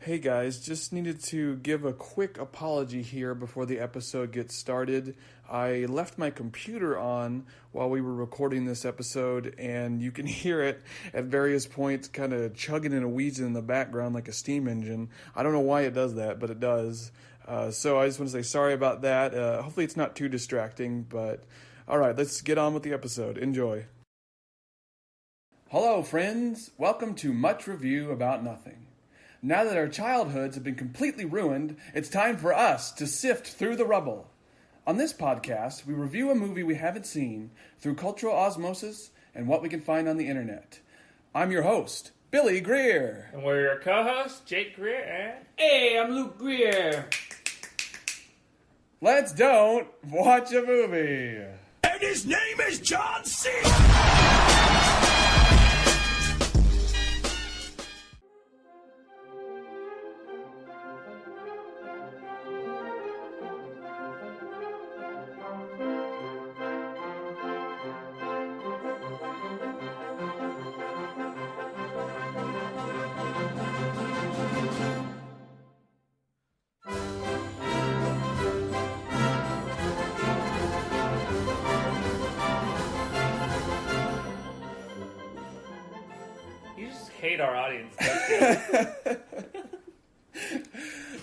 Hey guys, just needed to give a quick apology here before the episode gets started. I left my computer on while we were recording this episode, and you can hear it at various points kind of chugging and wheezing in the background like a steam engine. I don't know why it does that, but it does. So I just want to say sorry about that. Hopefully it's not too distracting, but alright, let's get on with the episode. Enjoy. Hello friends, welcome to Much Review About Nothing. Now that our childhoods have been completely ruined, it's time for us to sift through the rubble. On this podcast, we review a movie we haven't seen through cultural osmosis and what we can find on the internet. I'm your host, Billy Greer. And we're your co-hosts, Jake Greer and... Hey, I'm Luke Greer. Let's don't watch a movie. And his name is John C. hate our audience.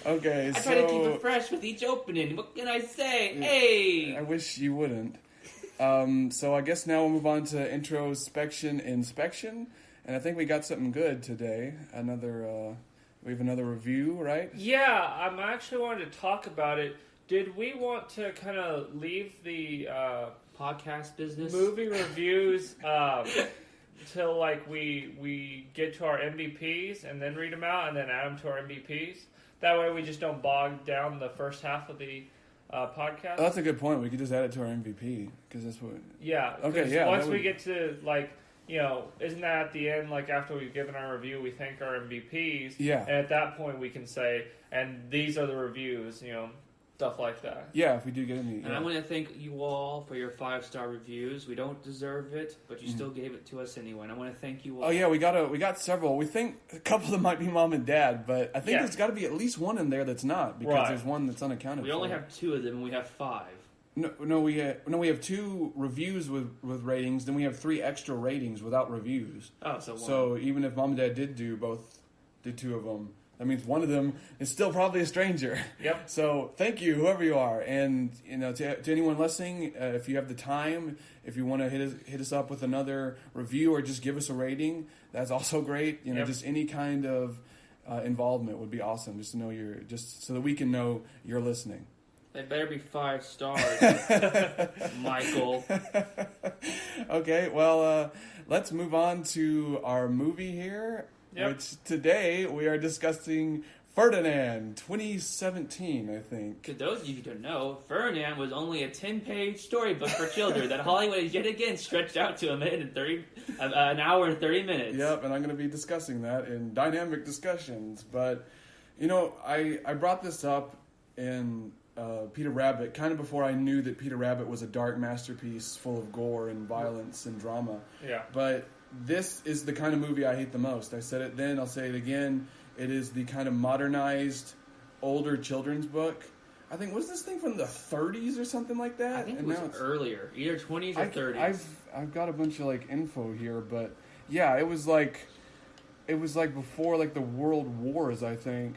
Okay, I try to keep it fresh with each opening. What can I say? Hey! I wish you wouldn't. So I guess now we'll move on to introspection inspection, and I think we got something good today. We have another review, right? Yeah, I'm actually wanted to talk about it. Did we want to kind of leave the Podcast business? movie reviews till like we get to our MVPs and then read them out and then add them to our MVPs? That way we just don't bog down the first half of the podcast. Oh, that's a good point. We could just add it to our MVP because that's what. Yeah. Okay. Yeah. Once we get to isn't that at the end, like after we've given our review, we thank our MVPs. Yeah. And at that point we can say, and these are the reviews, stuff like that. Yeah, if we do get any. And I want to thank you all for your 5-star reviews. We don't deserve it, but you still gave it to us anyway. And I want to thank you all. Oh yeah, we got several. We think a couple of them might be mom and dad, but I think there's got to be at least one in there that's not because there's one that's unaccounted for. We only have 2 of them, and we have 5. No, we have 2 reviews with ratings. Then we have 3 extra ratings without reviews. Oh, so 1. So even if mom and dad did 2 of them, that means one of them is still probably a stranger. Yep. So thank you, whoever you are, and to anyone listening, if you have the time, if you want to hit us up with another review or just give us a rating, that's also great. Just any kind of involvement would be awesome. Just to know just so that we can know you're listening. They better be 5 stars, Michael. Okay, well, let's move on to our movie here. Yep. Which today we are discussing Ferdinand, 2017, I think. To those of you who don't know, Ferdinand was only a 10-page storybook for children that Hollywood has yet again stretched out to an hour and 30 minutes. Yep, and I'm going to be discussing that in dynamic discussions. But, I brought this up in Peter Rabbit kind of before I knew that Peter Rabbit was a dark masterpiece full of gore and violence and drama. Yeah. But this is the kind of movie I hate the most. I said it then, I'll say it again. It is the kind of modernized, older children's book. I think, was this thing from the 30s or something like that? I think it was earlier, either 20s or 30s. I've got a bunch of info here, but yeah, it was like before the World Wars, I think.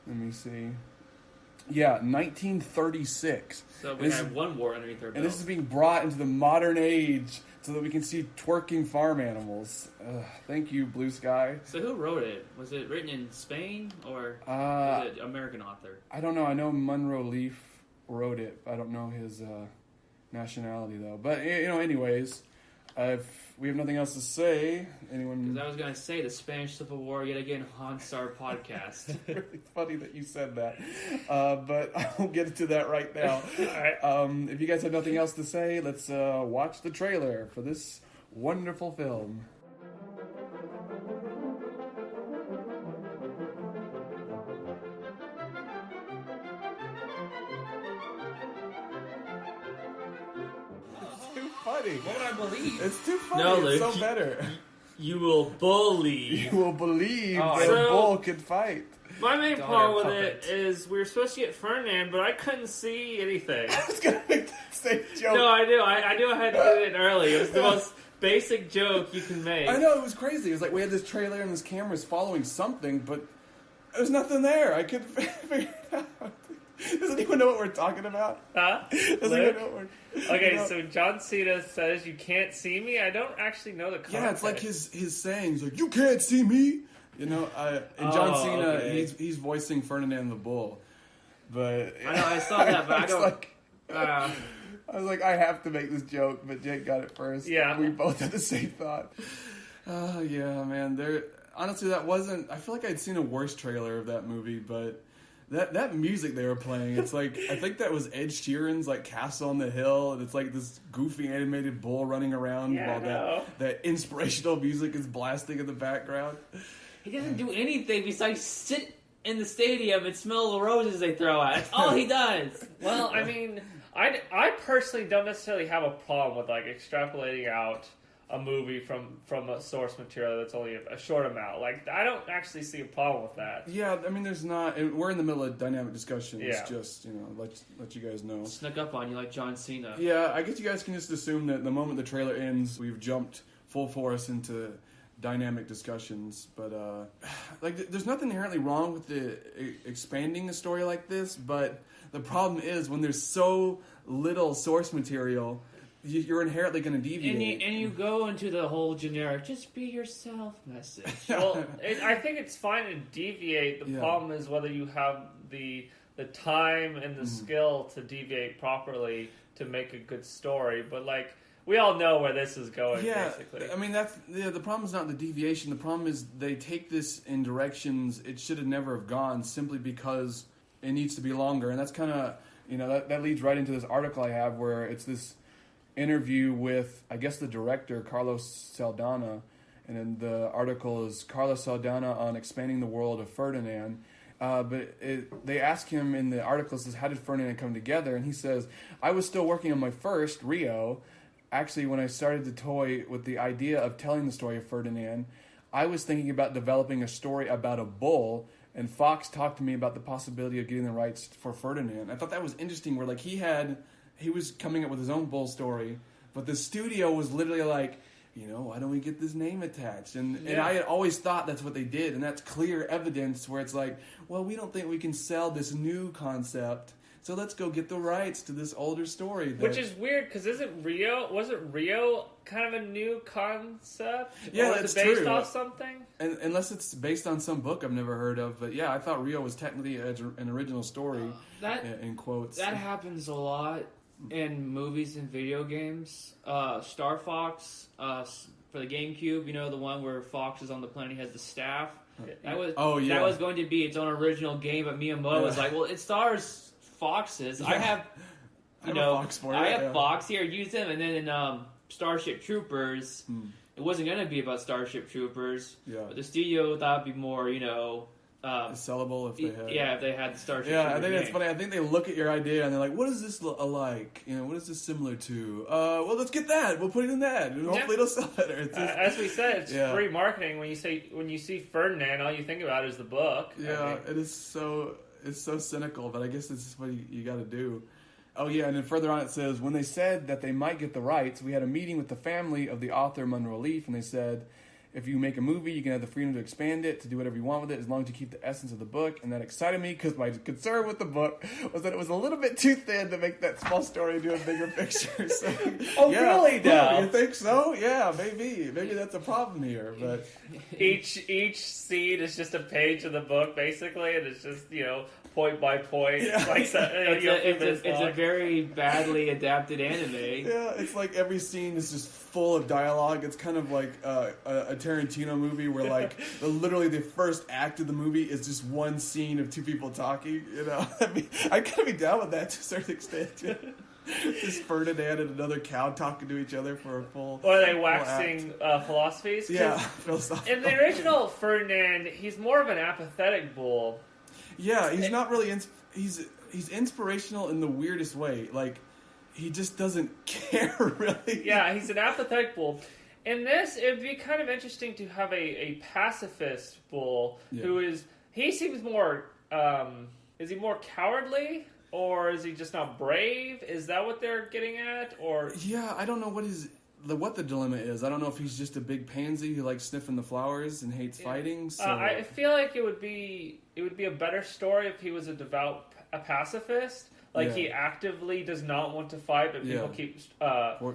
Let me see. Yeah, 1936. So we had one war underneath our belt. And this is being brought into the modern age so that we can see twerking farm animals. Thank you, Blue Sky. So who wrote it? Was it written in Spain or was it an American author? I don't know. I know Monroe Leaf wrote it. I don't know his nationality, though. But, anyways, if we have nothing else to say, anyone... Because I was going to say the Spanish Civil War yet again haunts our podcast. It's really funny that you said that. But I won't get into that right now. All right. If you guys have nothing else to say, let's watch the trailer for this wonderful film. Funny. What would I believe? It's too funny. No, It's Luke, so better. You will believe. You will believe Oh, that so- a bull can fight. My main Daughter problem with puppet. it is we were supposed to get Ferdinand, but I couldn't see anything. I was gonna make that same joke. No, I knew. I knew I had to get it in early. It was the most basic joke you can make. I know, it was crazy. It was like we had this trailer and this camera's following something, but there's nothing there. I couldn't figure it out. Does anyone know what we're talking about? Huh? Does anyone know what we're... Okay, you know? so John Cena says you can't see me. I don't actually know the context. Yeah, it's like his sayings, like, you can't see me. You know, and John Cena, okay. he's voicing Ferdinand the Bull. But I know, I saw that, but I it's don't... like, Uh, I was like, I have to make this joke, but Jake got it first. Yeah. We both had the same thought. Oh, yeah, man. Honestly, that wasn't... I feel like I'd seen a worse trailer of that movie, but that music they were playing, it's like... I think that was Ed Sheeran's, like, Castle on the Hill, and it's like this goofy animated bull running around Yeah, while that inspirational music is blasting in the background. he doesn't do anything besides sit in the stadium and smell the roses they throw out. That's all he does. Well, I mean, I personally don't necessarily have a problem with, like, extrapolating out a movie from a source material that's only a short amount. Like, I don't actually see a problem with that. Yeah, I mean, there's not... We're in the middle of dynamic discussion. Yeah. It's just, you know, let you guys know. Snuck up on you like John Cena. Yeah, I guess you guys can just assume that the moment the trailer ends, we've jumped full force into dynamic discussions. But, like, there's nothing inherently wrong with expanding a story like this, but the problem is when there's so little source material... You're inherently going to deviate. And you go into the whole generic, just be yourself message. Well, I think it's fine to deviate. The problem is whether you have the time and the skill to deviate properly to make a good story. But, like, we all know where this is going, basically. I mean, the problem is not the deviation. The problem is they take this in directions it should have never have gone simply because it needs to be longer. And that's kind of, you know, that leads right into this article I have where it's this interview with, I guess, the director, Carlos Saldana, and then the article is Carlos Saldana on expanding the world of Ferdinand. But they ask him in the article, says, how did Ferdinand come together? And he says, I was still working on my first, Rio. Actually, when I started to toy with the idea of telling the story of Ferdinand, I was thinking about developing a story about a bull, and Fox talked to me about the possibility of getting the rights for Ferdinand. I thought that was interesting, where, like, he was coming up with his own bull story, but the studio was literally like, you know, why don't we get this name attached? And I had always thought that's what they did, and that's clear evidence where it's like, well, we don't think we can sell this new concept, so let's go get the rights to this older story. Which is weird, because wasn't Rio kind of a new concept? Yeah, or was that's it based true. off something? And unless it's based on some book I've never heard of, but yeah, I thought Rio was technically an original story, in quotes. That happens a lot in movies and video games. Star Fox, for the GameCube, you know, the one where Fox is on the planet, he has the staff. That was that was going to be its own original game, but Miyamoto was like, well, it stars foxes. Yeah. I have, I have a fox for it, I have yeah. Fox here, use them. And then in Starship Troopers, it wasn't going to be about Starship Troopers. Yeah. But the studio thought it'd be more, you know, sellable if they had. Yeah, if they had the Starship Yeah, Troopers I think that's game. funny. I think they look at your idea and they're like, "What is this alike? You know, what is this similar to? Well, let's get that. We'll put it in that, and hopefully it'll sell better." It's just, As we said, it's free marketing. When you see Ferdinand, all you think about is the book. yeah, it is so cynical, but I guess it's just what you got to do. Oh yeah, and then further on it says, when they said that they might get the rights, we had a meeting with the family of the author Monroe Leaf, and they said, if you make a movie, you can have the freedom to expand it, to do whatever you want with it, as long as you keep the essence of the book. And that excited me, because my concern with the book was that it was a little bit too thin to make that small story into a bigger picture. So, really, now? You think so? Yeah, maybe that's a problem here. But Each scene is just a page of the book, basically, and it's just, you know, point by point. Yeah. Like, It's a very badly adapted anime. yeah, it's like every scene is just full of dialogue. It's kind of like a Tarantino movie where, like, literally the first act of the movie is just one scene of two people talking. You know, I mean, I kind of be down with that to a certain extent. Just Ferdinand and another cow talking to each other for a full. Or are they waxing philosophies? 'Cause Yeah, philosophical. in the original Ferdinand, he's more of an apathetic bull. Yeah, he's not really. He's inspirational in the weirdest way. Like, he just doesn't care really. Yeah, he's an apathetic bull. In this, it'd be kind of interesting to have a pacifist bull who is. he seems more. Is he more cowardly, or is he just not brave? Is that what they're getting at? Or yeah, I don't know what the dilemma is. I don't know if he's just a big pansy who likes sniffing the flowers and hates fighting. So I feel like it would be a better story if he was a pacifist. Like he actively does not want to fight, but people keep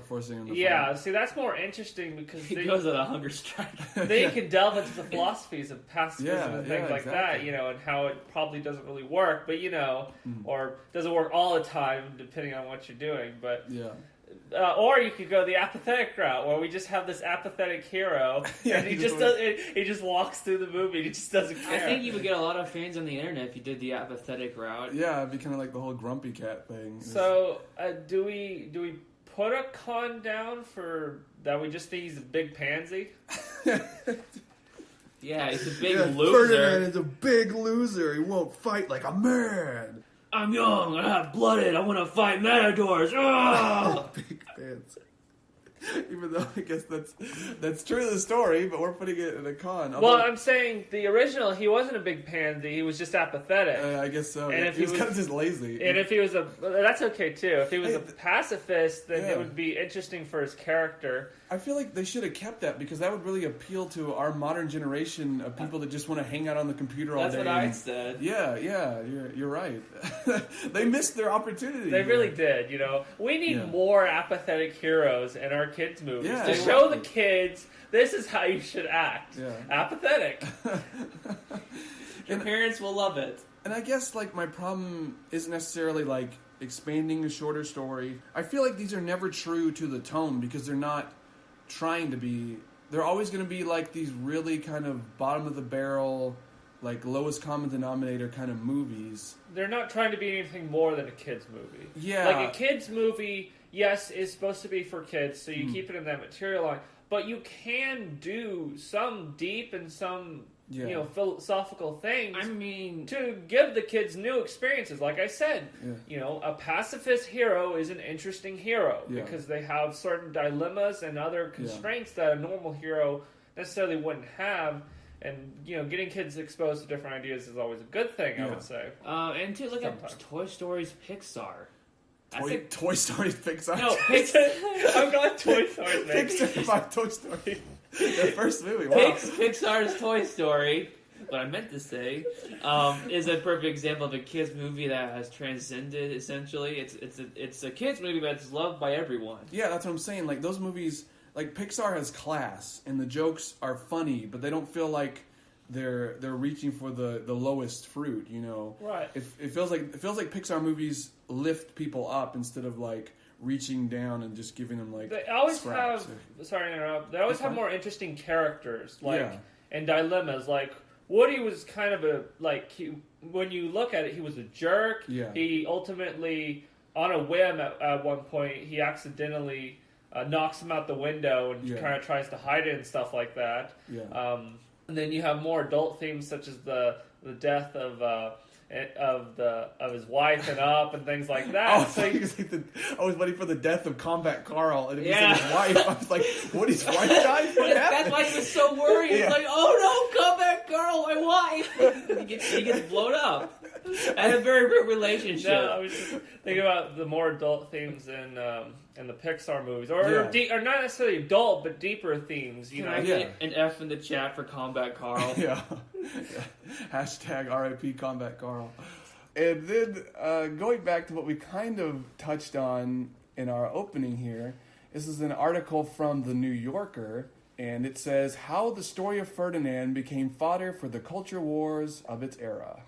forcing him to fight. Yeah, see, that's more interesting because he goes on a hunger strike. They can delve into the philosophies of pacifism and things like that, and how it probably doesn't really work, but or doesn't work all the time depending on what you're doing. But or you could go the apathetic route, where we just have this apathetic hero, and he just walks through the movie, and he just doesn't care. I think you would get a lot of fans on the internet if you did the apathetic route. Yeah, it'd be kind of like the whole grumpy cat thing. So, do we put a con down for that? We just think he's a big pansy. Yeah, he's a big loser. Ferdinand is a big loser. He won't fight like a man. I'm young, I'm hot-blooded, I want to fight matadors. Oh! Big fans. Even though I guess that's true of the story, but we're putting it in a con. I'm saying the original, he wasn't a big pansy, he was just apathetic. I guess so. And if he was kind of just lazy. And if he was that's okay too. If he was a pacifist, then it would be interesting for his character. I feel like they should have kept that because that would really appeal to our modern generation of people that just want to hang out on the computer all day. That's what I said. Yeah, you're right. They missed their opportunity. They really did, We need more apathetic heroes in our kids' movies to exactly. show the kids this is how you should act. Yeah. Apathetic. Your parents will love it. And I guess my problem isn't necessarily expanding a shorter story. I feel like these are never true to the tone because they're not trying to be. They're always going to be these really kind of bottom of the barrel, lowest common denominator kind of movies. They're not trying to be anything more than a kids movie. Yeah. A kids movie, yes, is supposed to be for kids, so you keep it in that material line. But you can do some deep and some philosophical things. I mean, to give the kids new experiences. Like I said, a pacifist hero is an interesting hero because they have certain dilemmas and other constraints that a normal hero necessarily wouldn't have. And getting kids exposed to different ideas is always a good thing. I would say. And to look at Toy Story's Pixar. Toy Story's Pixar. No, Pixar. I'm going Toy Story. Pixar by Toy Story. Their first movie. Wow. Pixar's Toy Story. What I meant to say is a perfect example of a kids movie that has transcended. Essentially, it's a kids movie that's loved by everyone. Yeah, that's what I'm saying. Those movies, Pixar has class, and the jokes are funny, but they don't feel like they're reaching for the lowest fruit. Right. It feels like Pixar movies lift people up instead of reaching down and just giving them they always scraps. Sorry to interrupt. They always have more interesting characters and dilemmas. Woody was kind of when you look at it, he was a jerk. Yeah. He ultimately, on a whim at one point, he accidentally knocks him out the window and kind of tries to hide it and stuff like that. Yeah. And then you have more adult themes such as the death of his wife and and things like that. I was waiting for the death of Combat Carl, and it was his wife. I was like, "Woody's wife died? What happened?" That's why he was so worried. He's like, "Oh no, Combat Carl, my wife!" he gets blown up. I had a very real relationship. No, I was just thinking about the more adult themes in the Pixar movies, or not necessarily adult, but deeper themes. Can I get an F in the chat for Combat Carl? Yeah. Hashtag RIP Combat Carl. And then going back to what we kind of touched on in our opening here, this is an article from The New Yorker, and it says, "How the story of Ferdinand became fodder for the culture wars of its era."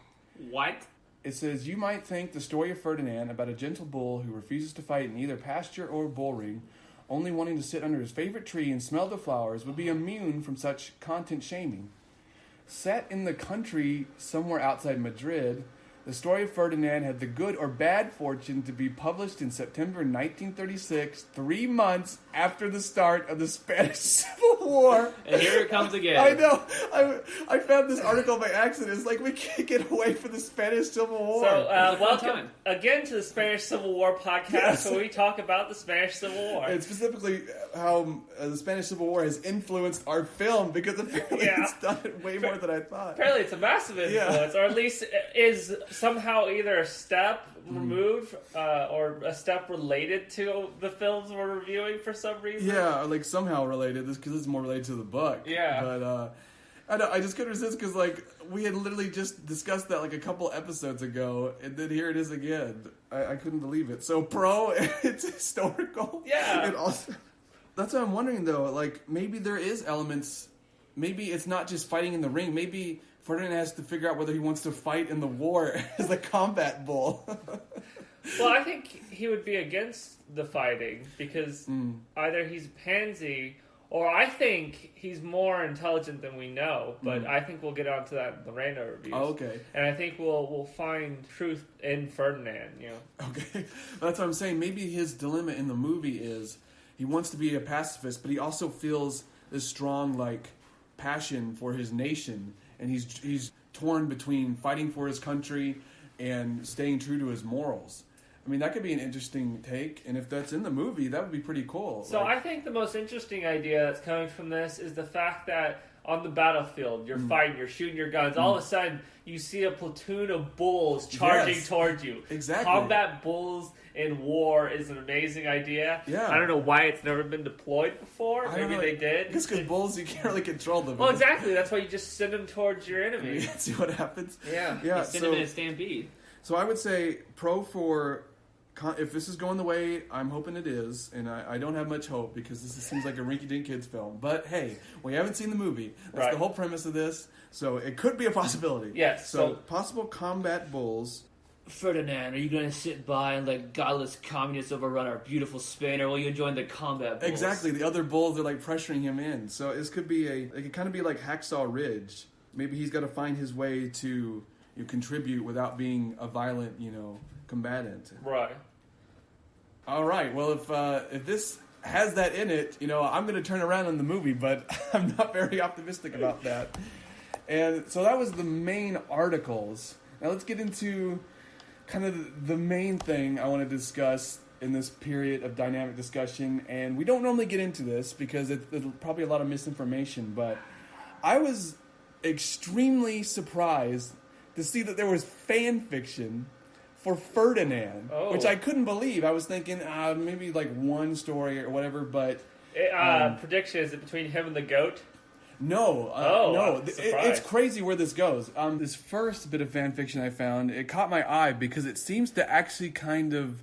What? It says, "You might think the story of Ferdinand, about a gentle bull who refuses to fight in either pasture or bull ring, only wanting to sit under his favorite tree and smell the flowers, would be immune from such content shaming. Set in the country somewhere outside Madrid, the story of Ferdinand had the good or bad fortune to be published in September 1936, 3 months after the start of the Spanish Civil War. And here it comes again. I know. I found this article by accident. It's like we can't get away from the Spanish Civil War. So, welcome again to the Spanish Civil War podcast, where we talk about the Spanish Civil War. And specifically how the Spanish Civil War has influenced our film, because apparently it's done it way more than I thought. Apparently it's a massive influence, or at least is somehow either a step removed or a step related to the films we're reviewing for some reason. Yeah, or like somehow related, because it's more related to the book. Yeah. But I know, I just couldn't resist, because like we had literally just discussed that like a couple episodes ago, and then here it is again. I couldn't believe it. So it's historical. Yeah. And also, that's what I'm wondering though. Like maybe there is elements. Maybe it's not just fighting in the ring. Maybe Ferdinand has to figure out whether he wants to fight in the war as a combat bull. Well, I think he would be against the fighting, because either he's pansy, or I think he's more intelligent than we know. But I think we'll get onto that in the random reviews. Oh, okay. And I think we'll find truth in Ferdinand. Okay, that's what I'm saying. Maybe his dilemma in the movie is he wants to be a pacifist, but he also feels this strong like passion for his nation, and he's torn between fighting for his country and staying true to his morals. I mean, that could be an interesting take, and if that's in the movie, that would be pretty cool. So I think the most interesting idea that's coming from this is the fact that on the battlefield, you're fighting, you're shooting your guns, all of a sudden you see a platoon of bulls charging towards you. Exactly. Combat bulls in war is an amazing idea. Yeah. I don't know why it's never been deployed before. Maybe they did. Just because bulls, you can't really control them. Well, exactly. That's why you just send them towards your enemy. See what happens. Yeah. Yeah. Send them in a stampede. So I would say pro for, if this is going the way I'm hoping it is, and I don't have much hope because this seems like a rinky-dink kids film, but hey, we haven't seen the movie. That's the whole premise of this, so it could be a possibility. Yes. So possible combat bulls. Ferdinand, are you going to sit by and let godless communists overrun our beautiful Spain, or will you join the combat bulls? Exactly. The other bulls are like pressuring him in. So this could be it could kind of be like Hacksaw Ridge. Maybe he's got to find his way to contribute without being a violent, combatant. Right. All right. Well, if this has that in it, I'm going to turn around in the movie, but I'm not very optimistic about that. And so that was the main articles. Now let's get into kind of the main thing I want to discuss in this period of dynamic discussion. And we don't normally get into this because there's probably a lot of misinformation, but I was extremely surprised to see that there was fan fiction for Ferdinand, which I couldn't believe. I was thinking maybe like one story or whatever, but... prediction, is it between him and the goat? No. It's crazy where this goes. This first bit of fan fiction I found, it caught my eye because it seems to actually kind of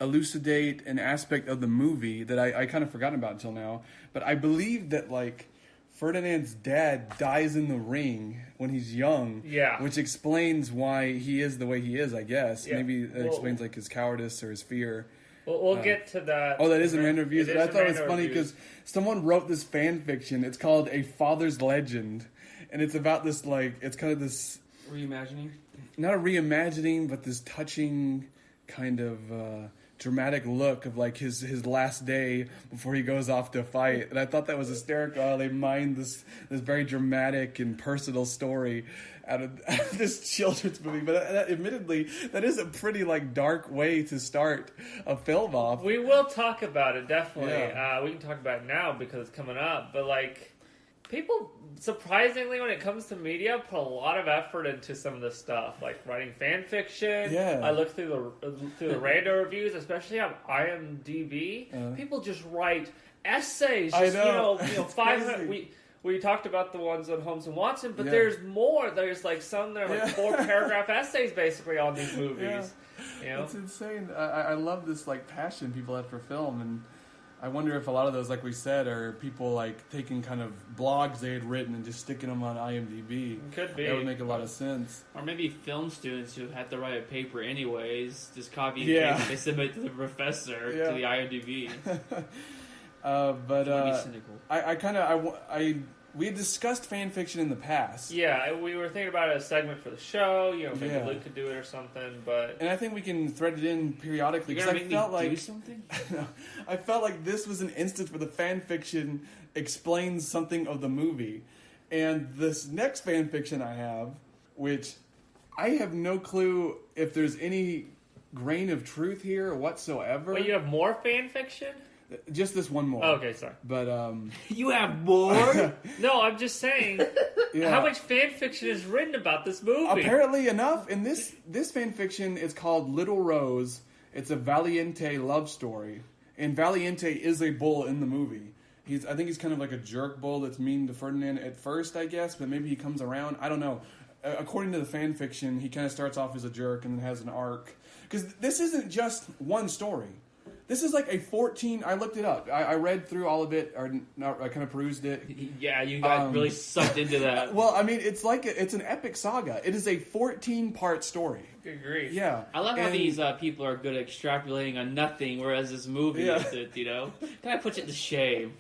elucidate an aspect of the movie that I kind of forgotten about until now. But I believe that like Ferdinand's dad dies in the ring when he's young, which explains why he is the way he is, I guess. Yeah. Maybe it explains like his cowardice or his fear. We'll get to that. Oh, that is in random reviews. But I thought it was funny because someone wrote this fan fiction. It's called A Father's Legend, and it's about this it's kind of this reimagining. Not a reimagining, but this touching kind of dramatic look of like his last day before he goes off to fight. And I thought that was hysterical. They mined this very dramatic and personal story out of this children's movie, but admittedly, that is a pretty dark way to start a film off. We will talk about it, definitely. Yeah. We can talk about it now because it's coming up, but people, surprisingly, when it comes to media, put a lot of effort into some of this stuff, like writing fan fiction. Yeah. I look through the random reviews, especially on IMDb. People just write essays. Just, I know. 500. We talked about the ones on Holmes and Watson, but there's more. There's some that are 4-paragraph essays basically on these movies. Yeah. It's insane. I love this passion people have for film, and I wonder if a lot of those, like we said, are people taking kind of blogs they had written and just sticking them on IMDb. Could be. That would make a lot of sense. Or maybe film students who had to write a paper anyways, just copy and paste. They submit to the professor to the IMDb. But I we had discussed fan fiction in the past. Yeah, we were thinking about a segment for the show. Maybe Luke could do it or something. And I think we can thread it in periodically because I felt like do something. I felt like this was an instance where the fan fiction explains something of the movie, and this next fan fiction I have, which I have no clue if there's any grain of truth here whatsoever. Wait, you have more fan fiction? Just this one more. Oh, okay, sorry. But you have more? No, I'm just saying. How much fan fiction is written about this movie? Apparently enough. And this fan fiction is called Little Rose. It's a Valiente love story, and Valiente is a bull in the movie. I think he's kind of like a jerk bull that's mean to Ferdinand at first, I guess, but maybe he comes around. I don't know. According to the fan fiction, he kind of starts off as a jerk and then has an arc. Because this isn't just one story. This is like a 14... I looked it up. I read through all of it, or not, I kind of perused it. Yeah, you got really sucked into that. Well, I mean, it's an epic saga. It is a 14-part story. Good grief. Yeah. I love how these people are good at extrapolating on nothing, whereas this movie isn't, Kind of puts it to shame.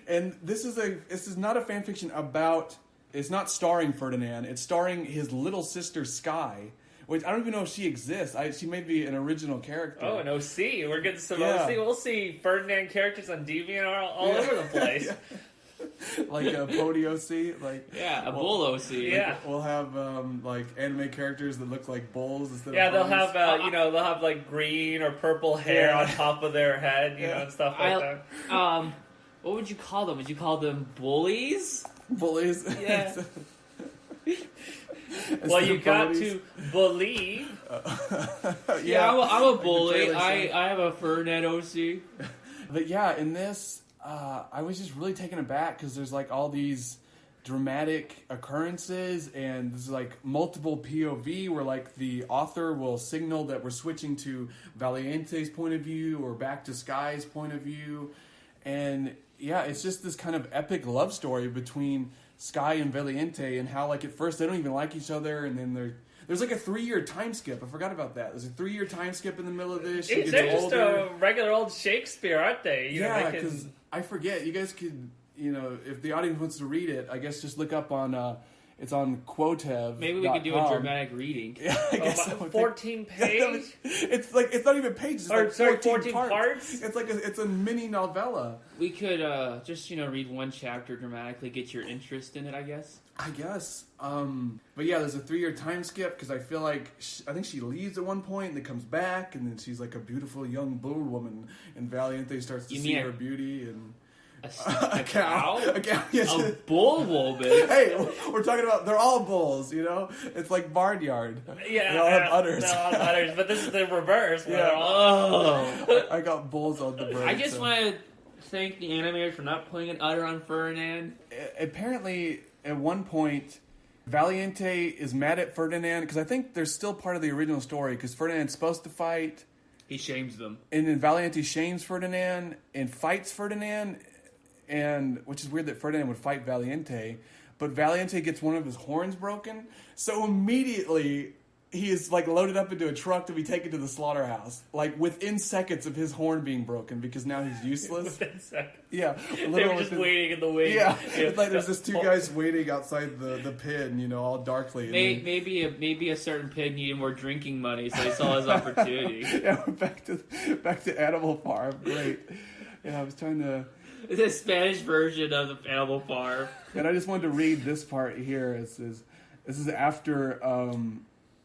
And this is not a fan fiction about... It's not starring Ferdinand. It's starring his little sister, Sky, which I don't even know if she exists. She may be an original character. Oh, an OC. We're getting some OC. We'll see Ferdinand characters on Deviant all over the place. Like a Pody OC. A bull OC. Yeah. We'll have like anime characters that look like bulls instead of they'll ponies. have they'll have like green or purple hair on top of their head, and stuff like that. What would you call them? Would you call them bullies? Bullies. Yeah. Well, you got to believe. I'm a bully. I have a Ferdinand OC. But yeah, in this, I was just really taken aback because there's like all these dramatic occurrences, and there's like multiple POV where like the author will signal that we're switching to Valiente's point of view or back to Sky's point of view, and yeah, it's just this kind of epic love story between Sky and Valiente, and how like at first they don't even like each other, and then there's like a 3-year time skip. I forgot about that. There's a 3-year time skip in the middle of this. They're just a regular old Shakespeare, aren't they? Because I forget. You guys could, if the audience wants to read it, I guess just look up on. It's on Quotev. Maybe we could do a dramatic reading. Yeah, I guess 14 pages. It's not even pages. It's 14 parts. It's a mini novella. We could just read one chapter dramatically, get your interest in it. I guess. But yeah, there's a 3-year time skip because I feel like I think she leaves at one point and then comes back, and then she's like a beautiful young bull woman, and Valiente starts to see her beauty and. A cow? A cow, yes. A bull woman. Hey, we're talking about, they're all bulls, It's like barnyard. Yeah. They all have udders. They all have udders, but this is the reverse. Yeah. Oh. I got bulls on the bird. I just want to thank the animators for not putting an udder on Ferdinand. Apparently, at one point, Valiente is mad at Ferdinand, because I think they're still part of the original story, because Ferdinand's supposed to fight. He shames them. And then Valiente shames Ferdinand and fights Ferdinand. And which is weird that Ferdinand would fight Valiente, but Valiente gets one of his horns broken, so immediately he is like loaded up into a truck to be taken to the slaughterhouse, like within seconds of his horn being broken, because now he's useless. Within seconds. Yeah, they were just waiting in the wings. Yeah, it's like there's just 2 guys waiting outside the pen, all darkly. Maybe a certain pig needed more drinking money, so he saw his opportunity. Yeah, back to Animal Farm. Great. Yeah, I was trying to. The Spanish version of the Animal Farm. And I just wanted to read this part here. This is after,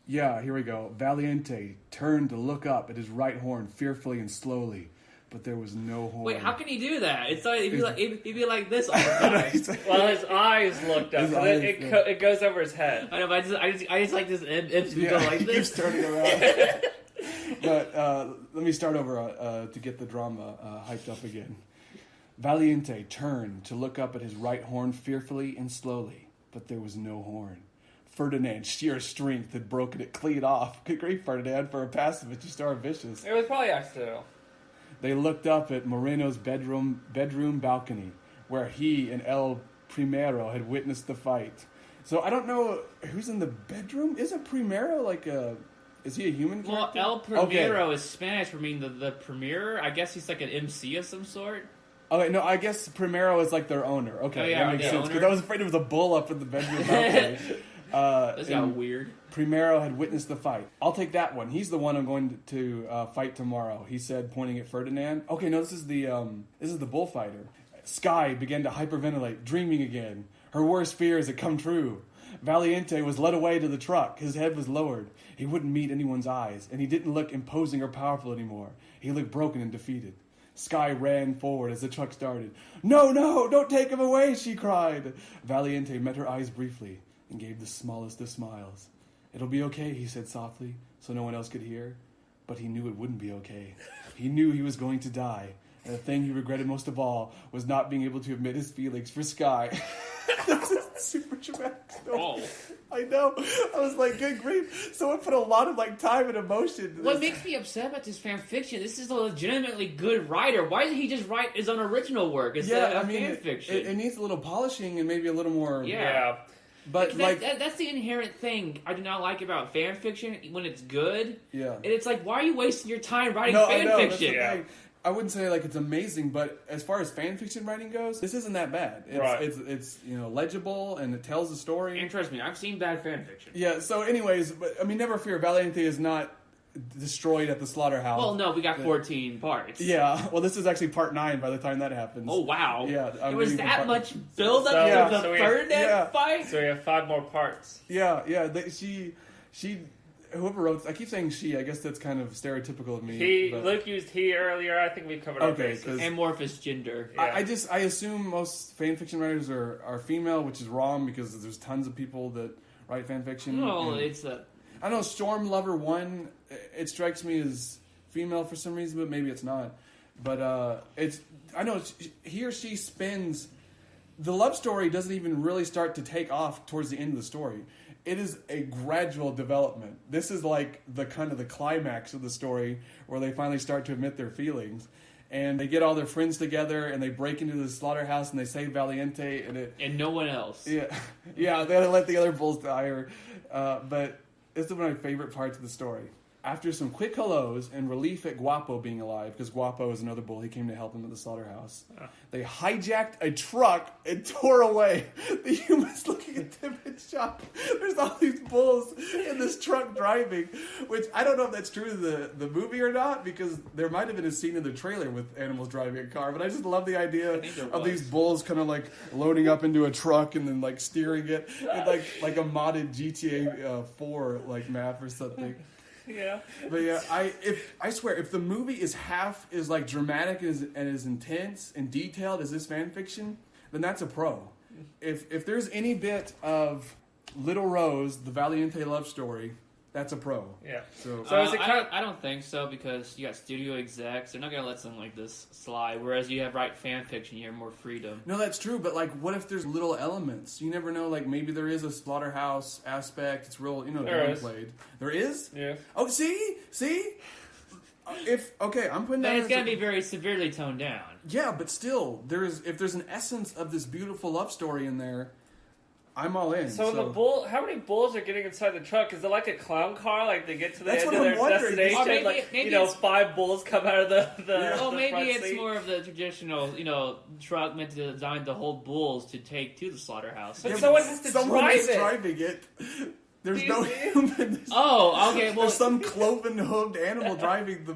here we go. Valiente turned to look up at his right horn fearfully and slowly, but there was no horn. Wait, how can he do that? It's like he'd be like this all the time. Well, his eyes looked up. It goes over his head. I know, but I just like this to go like this. Keeps turning around. But let me start over to get the drama hyped up again. Valiente turned to look up at his right horn fearfully and slowly, but there was no horn. Ferdinand's sheer strength had broken it clean off. Good grief, Ferdinand, for a pacifist, you still are vicious. It was probably accidental. They looked up at Moreno's bedroom balcony, where he and El Primero had witnessed the fight. So I don't know who's in the bedroom. Isn't Primero is he a human character? Well, El Primero is Spanish for meaning the premier. I guess he's like an MC of some sort. Okay, no, I guess Primero is like their owner. Okay, that makes sense. Because I was afraid it was a bull up in the bedroom balcony. That's got weird. Primero had witnessed the fight. I'll take that one. He's the one I'm going to fight tomorrow. He said, pointing at Ferdinand. Okay, no, this is the bullfighter. Sky began to hyperventilate, dreaming again. Her worst fears had come true. Valiente was led away to the truck. His head was lowered. He wouldn't meet anyone's eyes, and he didn't look imposing or powerful anymore. He looked broken and defeated. Sky ran forward as the truck started. No, don't take him away, she cried. Valiente met her eyes briefly and gave the smallest of smiles. It'll be okay, he said softly, so no one else could hear. But he knew it wouldn't be okay. He knew he was going to die, and the thing he regretted most of all was not being able to admit his feelings for Sky. That's a super dramatic story. Oh. I know. I was like, good grief. Someone put a lot of time and emotion into this. What makes me upset about this fan fiction? This is a legitimately good writer. Why doesn't he just write his own original work instead of fan fiction? It needs a little polishing and maybe a little more. Yeah. But that's the inherent thing I do not like about fan fiction when it's good. Yeah. And it's like, why are you wasting your time writing fan fiction? I wouldn't say it's amazing, but as far as fan fiction writing goes, this isn't that bad. It's legible and it tells a story. And trust me, I've seen bad fan fiction. Yeah. So, anyways, but never fear. Valiente is not destroyed at the slaughterhouse. Well, no, we got 14 parts. Yeah. Well, this is actually part 9 by the time that happens. Oh wow. Yeah. There was that much build up to the Ferdinand fight. So we have 5 more parts. Yeah. She. Whoever wrote, I keep saying she. I guess that's kind of stereotypical of me. Luke used he earlier. I think we covered our bases. Amorphous gender. Yeah. I assume most fan fiction writers are female, which is wrong because there's tons of people that write fan fiction. Well, it's a. I know Storm Lover 1. It strikes me as female for some reason, but maybe it's not. But it's. I know he or she spends. The love story doesn't even really start to take off towards the end of the story. It is a gradual development. This is like the kind of the climax of the story where they finally start to admit their feelings. And they get all their friends together and they break into the slaughterhouse and they save Valiente and no one else. Yeah, they let the other bulls die. But it's one of my favorite parts of the story. After some quick hellos and relief at Guapo being alive, because Guapo is another bull, he came to help them at the slaughterhouse. They hijacked a truck and tore away. The humans looking at them in shock. There's all these bulls in this truck driving, which I don't know if that's true to the movie or not, because there might have been a scene in the trailer with animals driving a car, but I just love the idea of these bulls kind of loading up into a truck and then steering it in like a modded GTA 4 map or something. Yeah. But yeah, I swear, if the movie is half as dramatic and as intense and detailed as this fan fiction, then that's a pro. If there's any bit of Little Rose, the Valiente love story, that's a pro. Yeah. So is it I don't think so, because you got studio execs. They're not going to let something like this slide. Whereas you write fan fiction, you have more freedom. No, that's true. But what if there's little elements? You never know. Maybe there is a slaughterhouse aspect. It's real, downplayed. There is? Yeah. Oh, see. I'm putting that. It's going to be very severely toned down. Yeah, but still, if there's an essence of this beautiful love story in there, I'm all in. So how many bulls are getting inside the truck? Is it like a clown car? They get to the end of their destination, or maybe 5 bulls come out of the maybe front it's seat? more of the traditional, truck meant to design to hold bulls to take to the slaughterhouse. But someone has to drive it. Driving it. There's no human. Okay. Well, there's some cloven-hooved animal driving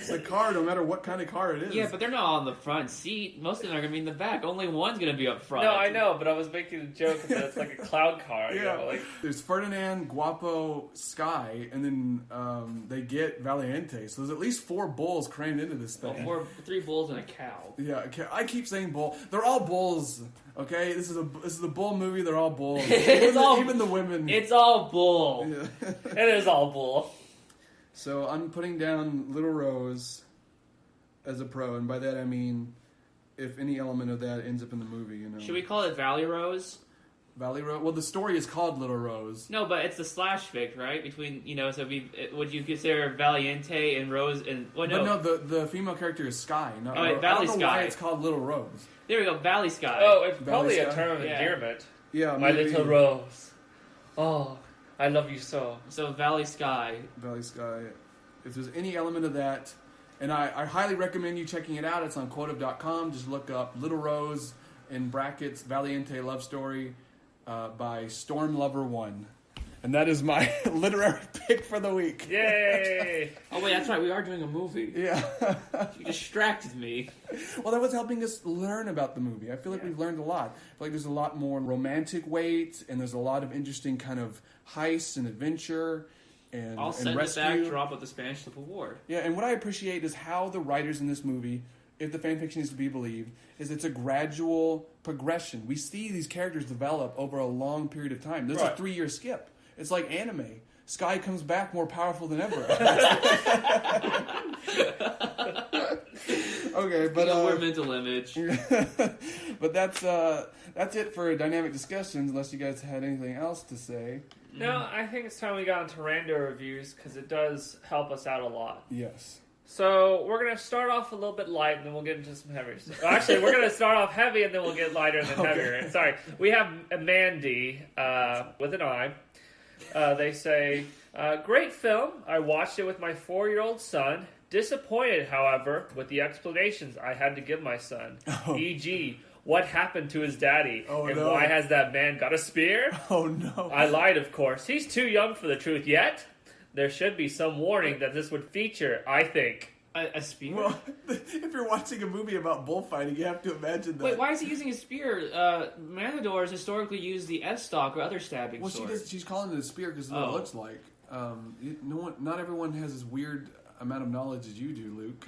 the car, no matter what kind of car it is. Yeah, but they're not on the front seat. Most of them are going to be in the back. Only one's going to be up front. No, I know, but I was making a joke that it's like a clown car. Yeah. There's Ferdinand, Guapo, Sky, and then they get Valiente. So there's at least 4 bulls crammed into this thing. 3 bulls and a cow. Yeah, I keep saying bull. They're all bulls. Okay, this is a bull movie. They're all bulls. Even the women. It's all bull. Yeah. It is all bull. So I'm putting down Little Rose as a pro, and by that I mean if any element of that ends up in the movie, Should we call it Valley Rose? Valley Rose. Well, the story is called Little Rose. No, but it's the slash fic, right? Between so would you consider Valiente and Rose and But no, the female character is Sky. No, Valley I don't know Sky. why it's called Little Rose. There we go, Valley Sky. Oh, it's Valley probably Sky? a term of endearment. Yeah, My maybe. little rose. Oh, I love you so. So Valley Sky. Valley Sky. If there's any element of that, And I highly recommend you checking it out. It's on quotive.com. Just look up Little Rose in brackets Valiente Love Story by Storm Lover 1. And that is my literary pick for the week. Yay! Oh, wait, that's right. We are doing a movie. Yeah. You distracted me. Well, that was helping us learn about the movie. I feel like we've learned a lot. I feel like there's a lot more romantic weight, and there's a lot of interesting kind of heist and adventure and I'll send rescue. the backdrop of the Spanish Civil War. Yeah, and what I appreciate is how the writers in this movie, if the fanfiction is to be believed, is it's a gradual progression. We see these characters develop over a long period of time. There's a 3-year skip. It's like anime. Sky comes back more powerful than ever. Okay, but we're mental image. But that's it for dynamic discussions. Unless you guys had anything else to say. No, I think it's time we got into rando reviews because it does help us out a lot. Yes. So we're going to start off a little bit light and then we'll get into some heavier stuff. Well, actually, we're going to start off heavy and then we'll get lighter and then heavier. Sorry. We have Mandy with an I. They say, great film. I watched it with my 4-year-old son. Disappointed, however, with the explanations I had to give my son. E.g., what happened to his daddy? Why has that man got a spear? Oh, no. I lied, of course. He's too young for the truth yet. There should be some warning that this would feature, I think. A spear? Well, if you're watching a movie about bullfighting, you have to imagine that. Wait, why is he using a spear? Matadors historically use the S-stock or other stabbing sword. She's calling it a spear because of what it looks like. Not everyone has as weird amount of knowledge as you do, Luke.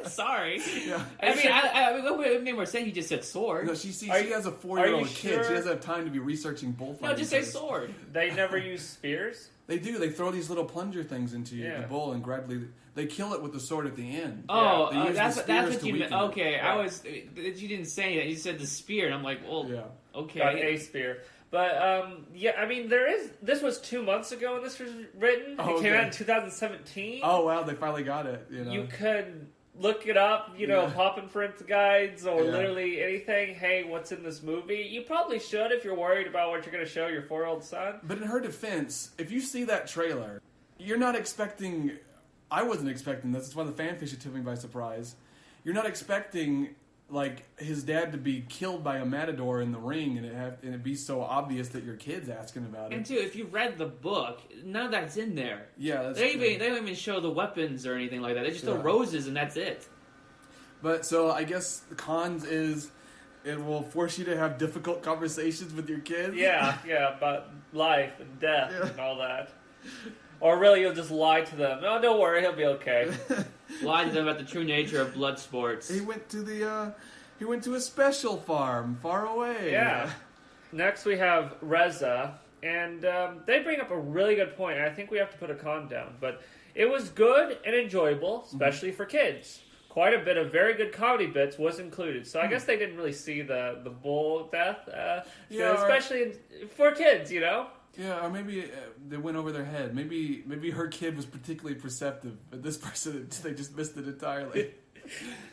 Sorry. Yeah. I mean, it made more sense. He just said sword. No, she has a 4-year-old kid. Sure? She doesn't have time to be researching bullfighting. No, just say sword. They never use spears? They do. They throw these little plunger things into the bull and gradually they kill it with the sword at the end. Oh, They use that's the what spears you to meant. weaken it. Okay, Yeah. you didn't say that. You said the spear, and I'm like, well, okay. Got a spear. But, I mean, this was 2 months ago when this was written. It came out in 2017. Oh, wow, they finally got it. You could look it up, pop in print guides or literally anything. Hey, what's in this movie? You probably should if you're worried about what you're going to show your 4-year-old son. But in her defense, if you see that trailer, you're not expecting... I wasn't expecting this. It's why the fanfiction took me by surprise. You're not expecting... like his dad to be killed by a matador in the ring, and it be so obvious that your kid's asking about it. And too, if you read the book, none of that's in there. Yeah, that's they don't even show the weapons or anything like that. They just throw roses, and that's it. But so I guess the cons is it will force you to have difficult conversations with your kids. Yeah, about life and death and all that. Or really, you'll just lie to them. No, don't worry, he'll be okay. Lie to them about the true nature of blood sports. He went to a special farm far away. Yeah. Next we have Reza, and they bring up a really good point, and I think we have to put a con down. But it was good and enjoyable, especially for kids. Quite a bit of very good comedy bits was included. So I guess they didn't really see the bull death, especially for kids, Yeah, or maybe they went over their head. Maybe her kid was particularly perceptive, but this person, they just missed it entirely.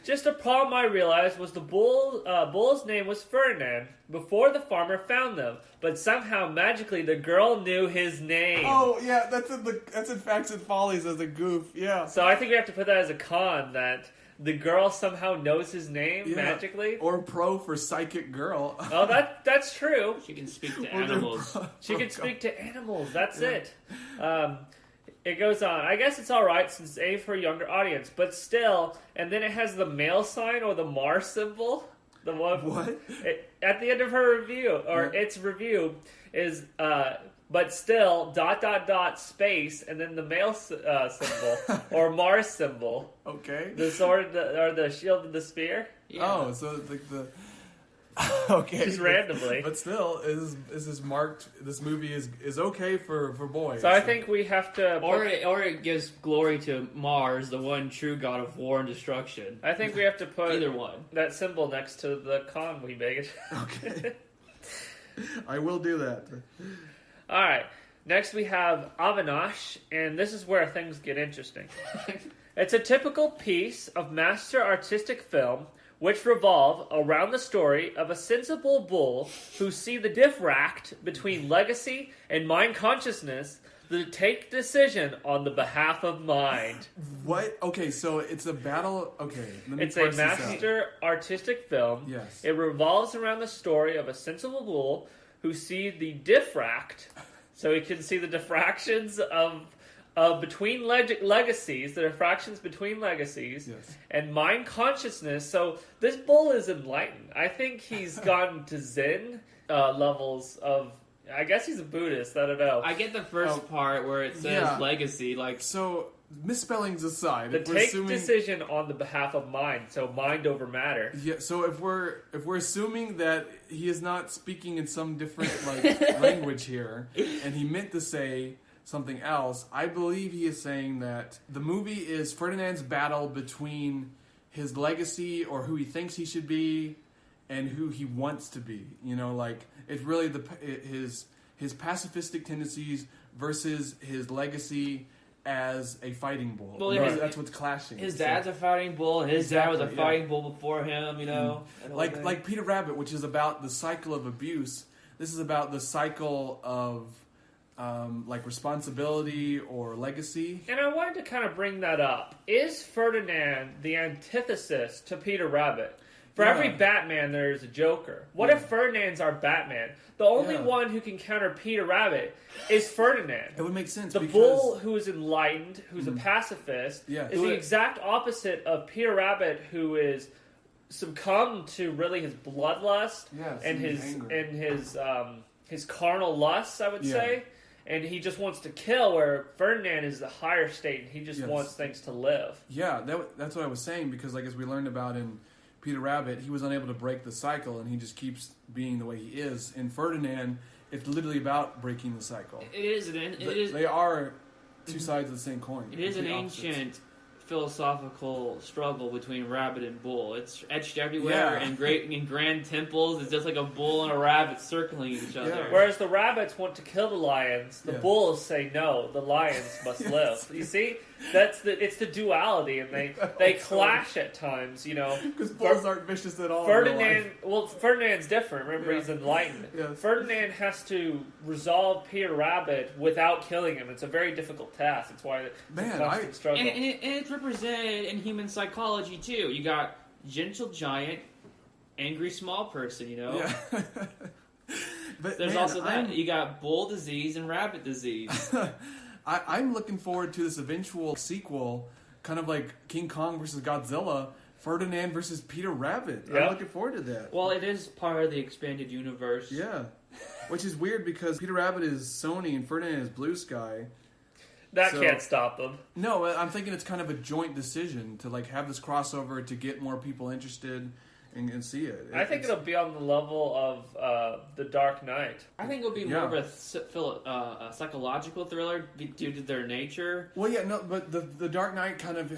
Just a problem I realized was the bull's name was Ferdinand before the farmer found them, but somehow magically the girl knew his name. Oh yeah, that's in Facts and Follies as a goof. Yeah. So I think we have to put that as a con that the girl somehow knows his name magically. Or pro for psychic girl. Oh, that's true. She can speak to animals. She can speak to animals. That's it. It goes on. I guess it's alright since it's aimed for a younger audience, but still. And then it has the male sign or the Mars symbol. The one. What? At the end of her review, or its review, is but still ... space and then the male symbol or Mars symbol. Okay. The sword or the shield and the spear. Yeah. Oh, so it's like the. Okay. Just randomly. But still, is this marked? This movie is okay for boys. So I think we have to. Or it gives glory to Mars, the one true god of war and destruction. I think we have to put either one. That symbol next to the con we made. Okay. I will do that. All right. Next we have Avinash, and this is where things get interesting. It's a typical piece of master artistic film which revolve around the story of a sensible bull who see the diffract between legacy and mind consciousness Take decision on the behalf of mind. What? Okay, so it's a battle. Okay, let me It's a parse this out. master artistic film. Yes. It revolves around the story of a sensible bull who sees the diffract, so he can see the diffractions of between legacies, the diffractions between legacies, Yes. and mind consciousness. So this bull is enlightened. I think he's gotten to Zen levels of. I guess he's a Buddhist. I don't know. I get the first part where it says legacy, like So misspellings aside, The if we're take assuming, decision on the behalf of mind, so mind over matter. Yeah, so if we're assuming that he is not speaking in some different like language here, and he meant to say something else, I believe he is saying that the movie is Ferdinand's battle between his legacy or who he thinks he should be and who he wants to be. You know, like it's really his pacifistic tendencies versus his legacy as a fighting bull. Well, that's what's clashing. his dad's a fighting bull, and his dad was a fighting bull before him, you know. Like Peter Rabbit, which is about the cycle of abuse. This is about the cycle of like responsibility or legacy. And I wanted to kind of bring that up. Is Ferdinand the antithesis to Peter Rabbit? For every Batman, there's a Joker. What if Ferdinand's our Batman? The only one who can counter Peter Rabbit is Ferdinand. It would make sense. The bull who is enlightened, who's a pacifist, is the exact opposite of Peter Rabbit, who is succumbed to really his bloodlust and his carnal lusts, I would say. And he just wants to kill, where Ferdinand is the higher state, and he just wants things to live. Yeah, that's what I was saying, because like as we learned about in Peter Rabbit, he was unable to break the cycle, and he just keeps being the way he is. In Ferdinand, it's literally about breaking the cycle. It is. They are two sides of the same coin. It is an ancient philosophical struggle between rabbit and bull. It's etched everywhere in grand temples. It's just like a bull and a rabbit circling each other. Whereas the rabbits want to kill the lions, the bulls say no, the lions must live. You see? It's the duality, and they clash at times, you know. Because bulls aren't vicious at all. Ferdinand's different. Remember, he's enlightened. Yes. Ferdinand has to resolve Peter Rabbit without killing him. It's a very difficult task. It's why it's a constant struggle. And it's represented in human psychology too. You got gentle giant, angry small person. You know. Yeah. But there's also that. You got bull disease and rabbit disease. I'm looking forward to this eventual sequel, kind of like King Kong versus Godzilla, Ferdinand versus Peter Rabbit. I'm looking forward to that. Well, it is part of the expanded universe. Yeah. Which is weird because Peter Rabbit is Sony and Ferdinand is Blue Sky. That can't stop them. No, I'm thinking it's kind of a joint decision to like have this crossover to get more people interested and see it. I think it'll be on the level of The Dark Knight. I think it'll be more of a psychological thriller due to their nature. Well, yeah, no, but the Dark Knight kind of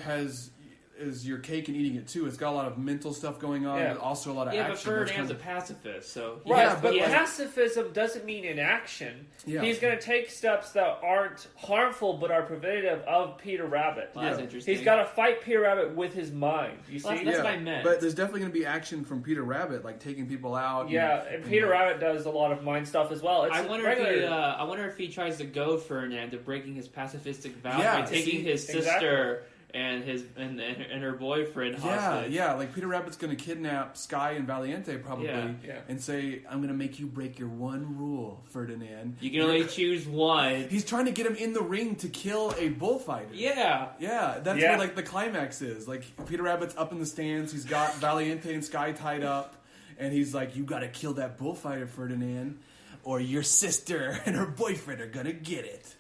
is your cake and eating it too. It's got a lot of mental stuff going on, but also a lot of action. Yeah, but Ferdinand's a pacifist, so but pacifism doesn't mean inaction. Yeah. He's going to take steps that aren't harmful but are preventative of Peter Rabbit. Well, that's interesting. He's got to fight Peter Rabbit with his mind. You see, that's what I meant. But there's definitely going to be action from Peter Rabbit, like taking people out. And Peter Rabbit does a lot of mind stuff as well. I wonder if he tries to goad Ferdinand to breaking his pacifistic vows by taking his sister. And her boyfriend hostage. Yeah, like Peter Rabbit's going to kidnap Sky and Valiente probably, and say, "I'm going to make you break your one rule, Ferdinand. You can only choose one." He's trying to get him in the ring to kill a bullfighter. Yeah, that's where like the climax is. Like Peter Rabbit's up in the stands. He's got Valiente and Sky tied up, and he's like, "You got to kill that bullfighter, Ferdinand, or your sister and her boyfriend are going to get it."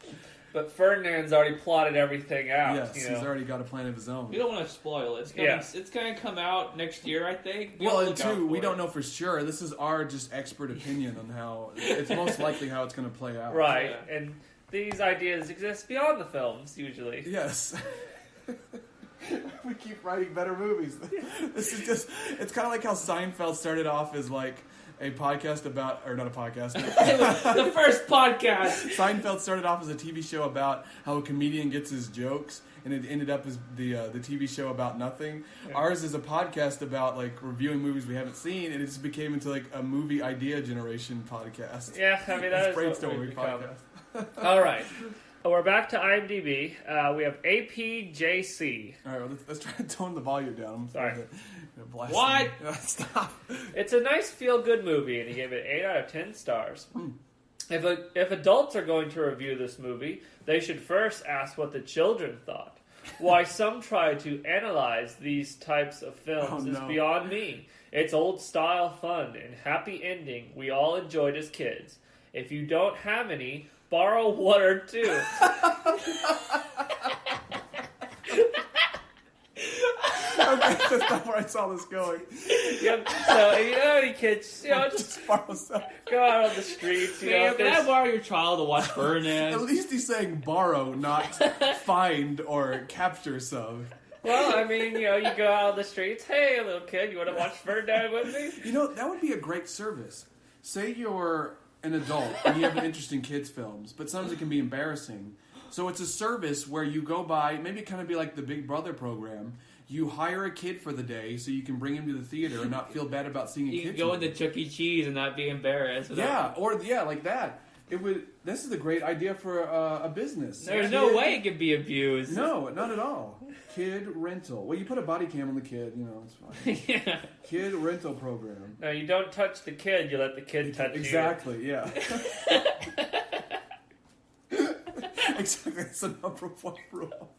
But Ferdinand's already plotted everything out. Yes, he's already got a plan of his own. We don't want to spoil it. It's going to come out next year, I think. And two, we don't know for sure. This is our just expert opinion on how it's most likely how it's going to play out. Right, and these ideas exist beyond the films usually. Yes. We keep writing better movies. This is just—it's kind of like how Seinfeld started off as like a podcast about, or not a podcast. The first podcast. Seinfeld started off as a TV show about how a comedian gets his jokes, and it ended up as the TV show about nothing. Yeah. Ours is a podcast about like reviewing movies we haven't seen, and it just became into like a movie idea generation podcast. Yeah, I mean that is brainstorming podcast. All right. we're back to IMDb. We have APJC. All right, well, let's try to tone the volume down. Sorry. What? Stop. It's a nice feel-good movie, and he gave it 8 out of 10 stars. If adults are going to review this movie, they should first ask what the children thought. Why some try to analyze these types of films is beyond me. It's old-style fun and happy ending we all enjoyed as kids. If you don't have any, borrow one or two. Okay, that's not where I saw this going. Yep. So if you don't have any kids, just borrow some. go out on the streets. Can I borrow your child to watch Ferdinand? At least he's saying borrow, not find or capture some. Well, I mean, you go out on the streets. Hey, little kid, you want to watch Ferdinand with me? That would be a great service. Say you're an adult and you have an interest in kids' films, but sometimes it can be embarrassing. So it's a service where you go by, maybe kind of be like the Big Brother program. You hire a kid for the day so you can bring him to the theater and not feel bad about seeing a kid. You can go into Chuck E. Cheese and not be embarrassed. Like that. This is a great idea for a business. There's no way it could be abused. No, not at all. Kid rental. Well, you put a body cam on the kid, it's fine. Yeah. Kid rental program. No, you don't touch the kid. You let the kid touch you. Exactly. Yeah. Exactly. That's the number one rule.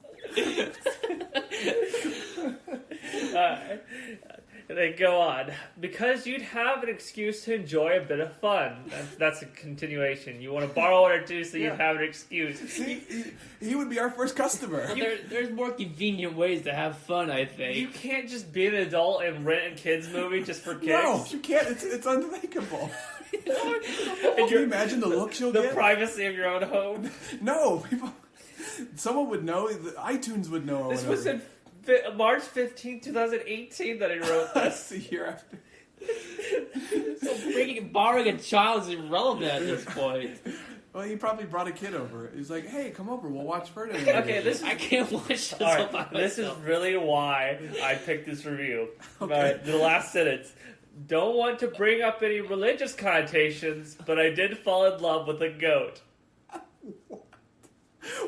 They go on. Because you'd have an excuse to enjoy a bit of fun. That's a continuation. You want to borrow one or two so you'd have an excuse. See, he would be our first customer. Well, there's more convenient ways to have fun, I think. You can't just be an adult and rent a kids movie just for kids. No, you can't. It's unthinkable. Can you imagine the looks you'll get? The privacy of your own home. No, people. Someone would know. iTunes would know. This was in March 15, 2018 that he wrote this. A year after. So borrowing a child is irrelevant at this point. Well, he probably brought a kid over. He's like, "Hey, come over. We'll watch Ferdinand." Okay, I can't watch this. All right, this is really why I picked this review. Okay. The last sentence. Don't want to bring up any religious connotations, but I did fall in love with a goat.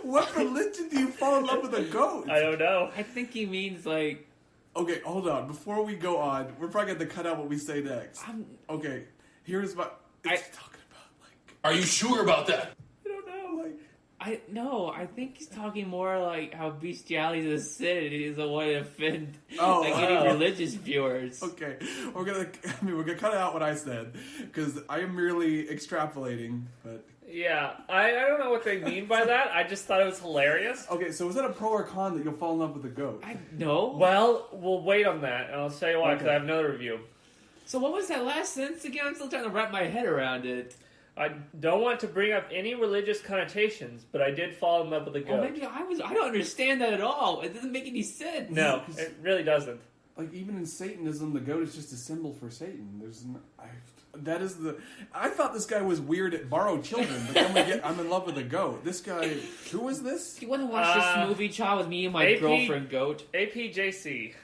What religion do you fall in love with a goat? I don't know. I think he means like... Okay, hold on. Before we go on, we're probably going to cut out what we say next. Okay, here's what it's talking about. Like, are you sure about that? I don't know. Like, I think he's talking more like how bestiality is a sin and he's a way to offend any religious viewers. Okay, we're gonna cut out what I said because I am merely extrapolating. But yeah, I don't know what they mean by that. I just thought it was hilarious. Okay, so is that a pro or con that you'll fall in love with a goat? No. Well, we'll wait on that, and I'll tell you why because I have another review. So what was that last sentence again? I'm still trying to wrap my head around it. I don't want to bring up any religious connotations, but I did fall in love with a goat. Oh, maybe I don't understand that at all. It doesn't make any sense. No, it really doesn't. Like, even in Satanism, the goat is just a symbol for Satan. I thought this guy was weird at borrowed children, but then I'm in love with a goat. This guy, who was this? You want to watch this movie, child, with me and my girlfriend goat? APJC.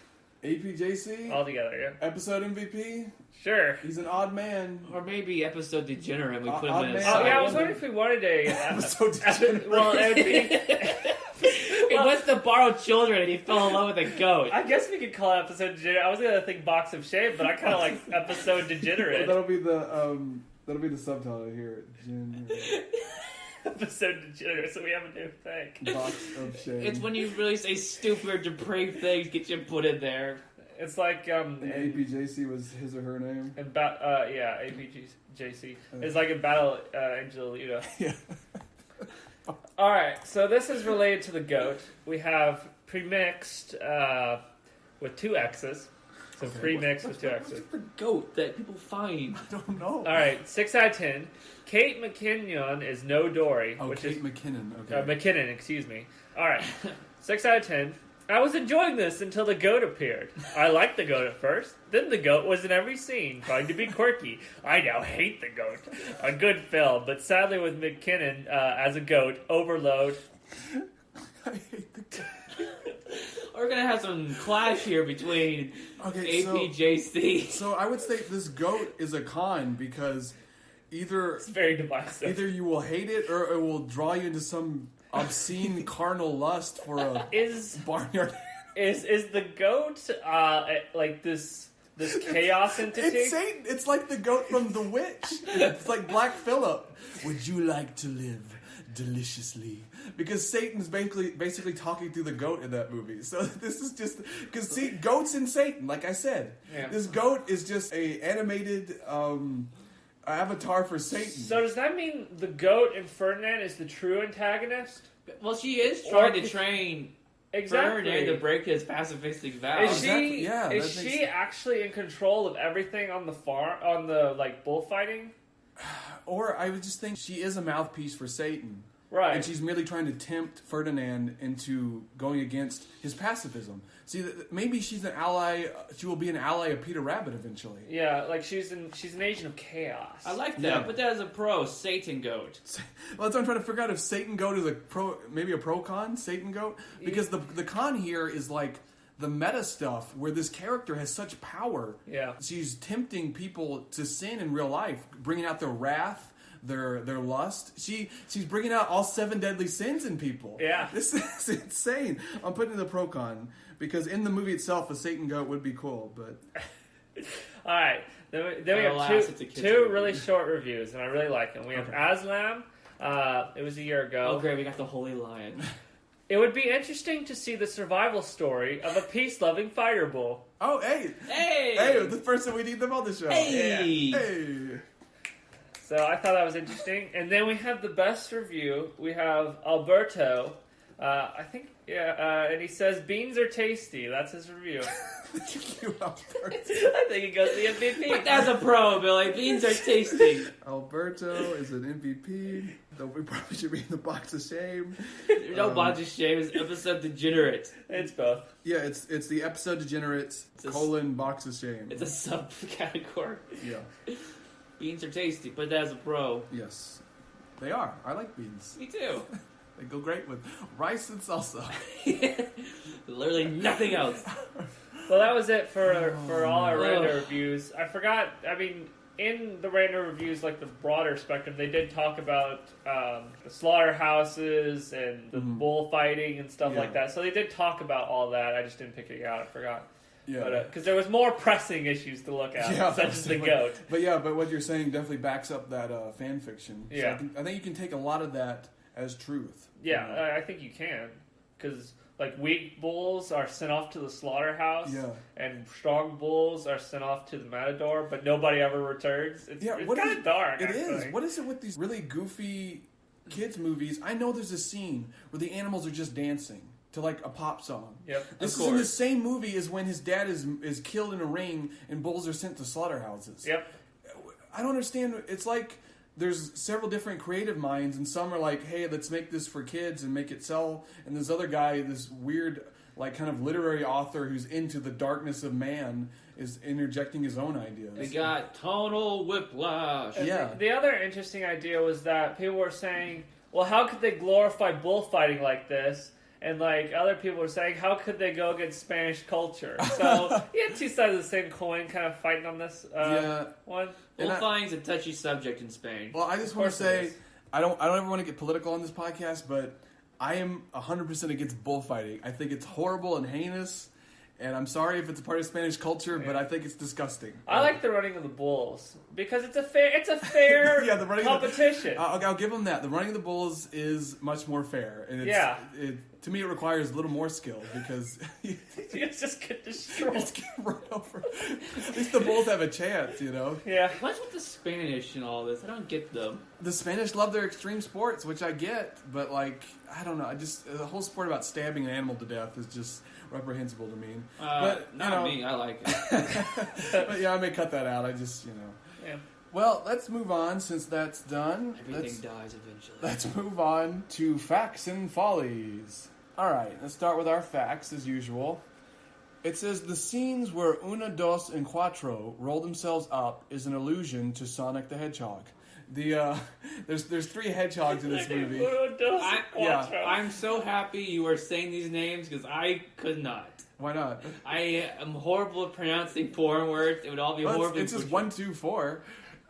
APJC? All together, yeah. Episode MVP? Sure. He's an odd man. Or maybe episode degenerate. We put him in a Oh, yeah, I was wondering if we wanted a... episode degenerate. Well, it was the borrowed children and he fell in love with a goat. I guess we could call it episode degenerate. I was going to think box of shame, but I kind of like episode degenerate. Well, that'll be the subtitle here. Episode degenerate, so we have a new thing. Box of shame. It's when you really say stupid or depraved things, get you put in there. It's like and APJC was his or her name. Yeah, APJC. It's like in Battle Angel, Yeah. All right, so this is related to the goat. We have premixed with two X's. So premixed with two X's. What's the goat that people find? I don't know. All right, 6 out of 10. Kate McKinnon is no Dory. Kate McKinnon. Okay. McKinnon, excuse me. All right, 6 out of 10. I was enjoying this until the goat appeared. I liked the goat at first. Then the goat was in every scene, trying to be quirky. I now hate the goat. A good film, but sadly with McKinnon as a goat, overload. I hate the goat. We're going to have some clash here between APJC. So I would say this goat is a con because it's very divisive. Either you will hate it or it will draw you into some obscene carnal lust for a barnyard. Is the goat like this chaos entity? It's Satan. It's like the goat from The Witch. It's like Black Phillip. Would you like to live deliciously? Because Satan's basically talking through the goat in that movie. So this is just because see, goats and Satan. Like I said, this goat is just a animated avatar for Satan. So does that mean the goat in Ferdinand is the true antagonist? Well, she is trying to train Ferdinand to break his pacifistic vows. Is she actually in control of everything on the farm, on the bullfighting? Or I would just think she is a mouthpiece for Satan. Right. And she's merely trying to tempt Ferdinand into going against his pacifism. See, maybe she's an ally. She will be an ally of Peter Rabbit eventually. Yeah, like she's an agent of chaos. I like that. Put that as a pro. Satan goat. Well, that's what I'm trying to figure out. If Satan goat is maybe a pro con Satan goat, because the con here is like the meta stuff where this character has such power. Yeah, she's tempting people to sin in real life, bringing out their wrath. Their lust. She's bringing out all 7 deadly sins in people. Yeah. This is insane. I'm putting it in the pro con because in the movie itself, a Satan goat would be cool, but... All right. Then we have two really short reviews, and I really like them. We have Aslam. It was a year ago. Oh, great. We got the Holy Lion. It would be interesting to see the survival story of a peace-loving fighter bull. Oh, hey! The person we need them on the show. Hey! So I thought that was interesting. And then we have the best review. We have Alberto. And he says, beans are tasty. That's his review. Thank you, Alberto. I think he goes to the MVP. But that's a pro, Billy. Beans are tasty. Alberto is an MVP. Though we probably should be in the box of shame. There's no box of shame. It's episode degenerate. It's both. Yeah, it's the episode degenerate box of shame. It's a subcategory. Yeah. Beans are tasty, but that's a pro. Yes, they are. I like beans. Me too. They go great with rice and salsa. Literally nothing else. Well, that was it for all our random reviews. I forgot, in the random reviews, like the broader spectrum, they did talk about the slaughterhouses and the bullfighting and stuff like that. So they did talk about all that. I just didn't pick it out. I forgot. Yeah, because there was more pressing issues to look at, such as the goat. But what you're saying definitely backs up that fan fiction. Yeah, so I think you can take a lot of that as truth. Yeah, I think you can, because weak bulls are sent off to the slaughterhouse, and strong bulls are sent off to the matador, but nobody ever returns. It's kind of dark. It is. What is it with these really goofy kids movies? I know there's a scene where the animals are just dancing to a pop song. Yep. This is in the same movie as when his dad is killed in a ring and bulls are sent to slaughterhouses. Yep. I don't understand. It's like there's several different creative minds, and some are like, hey, let's make this for kids and make it sell. And this other guy, this weird, kind of literary author who's into the darkness of man, is interjecting his own ideas. They got tonal whiplash. The other interesting idea was that people were saying, well, how could they glorify bullfighting like this? And other people were saying, how could they go against Spanish culture? So you had two sides of the same coin, kind of fighting on this one. Bullfighting's a touchy subject in Spain. Well, I just want to say, I don't ever want to get political on this podcast, but I am 100% against bullfighting. I think it's horrible and heinous. And I'm sorry if it's a part of Spanish culture, but I think it's disgusting. I like the running of the bulls because it's a fair the competition. I'll give them that. The running of the bulls is much more fair, and to me it requires a little more skill because you just get destroyed. Just get run over. At least the bulls have a chance, Yeah. What's with the Spanish and all this? I don't get them. The Spanish love their extreme sports, which I get, but I don't know. The whole sport about stabbing an animal to death is just reprehensible to me. But not me. I like it. But I may cut that out. I just Yeah. Well, let's move on since that's done. Everything dies eventually. Let's move on to facts and follies. All right, let's start with our facts as usual. It says the scenes where Una, Dos, and Cuatro roll themselves up is an allusion to Sonic the Hedgehog. There's 3 hedgehogs in this movie. I'm so happy you are saying these names because I could not. Why not? I am horrible at pronouncing foreign words. It would all be horrible. It's just 1, 2, 4.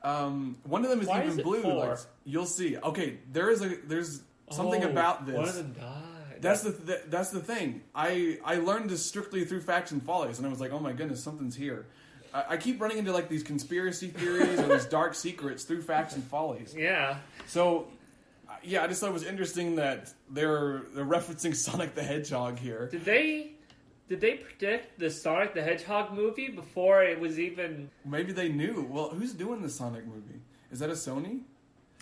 One of them is Why even is it blue. 4? You'll see. Okay, there's Something about this. One of them died. That's the thing. I learned this strictly through Facts and Follies, and I was like, oh my goodness, something's here. I keep running into like these conspiracy theories or these dark secrets through Facts and Follies. Yeah. So, yeah, I just thought it was interesting that they're referencing Sonic the Hedgehog here. Did they predict the Sonic the Hedgehog movie before it was even? Maybe they knew. Well, who's doing the Sonic movie? Is that a Sony?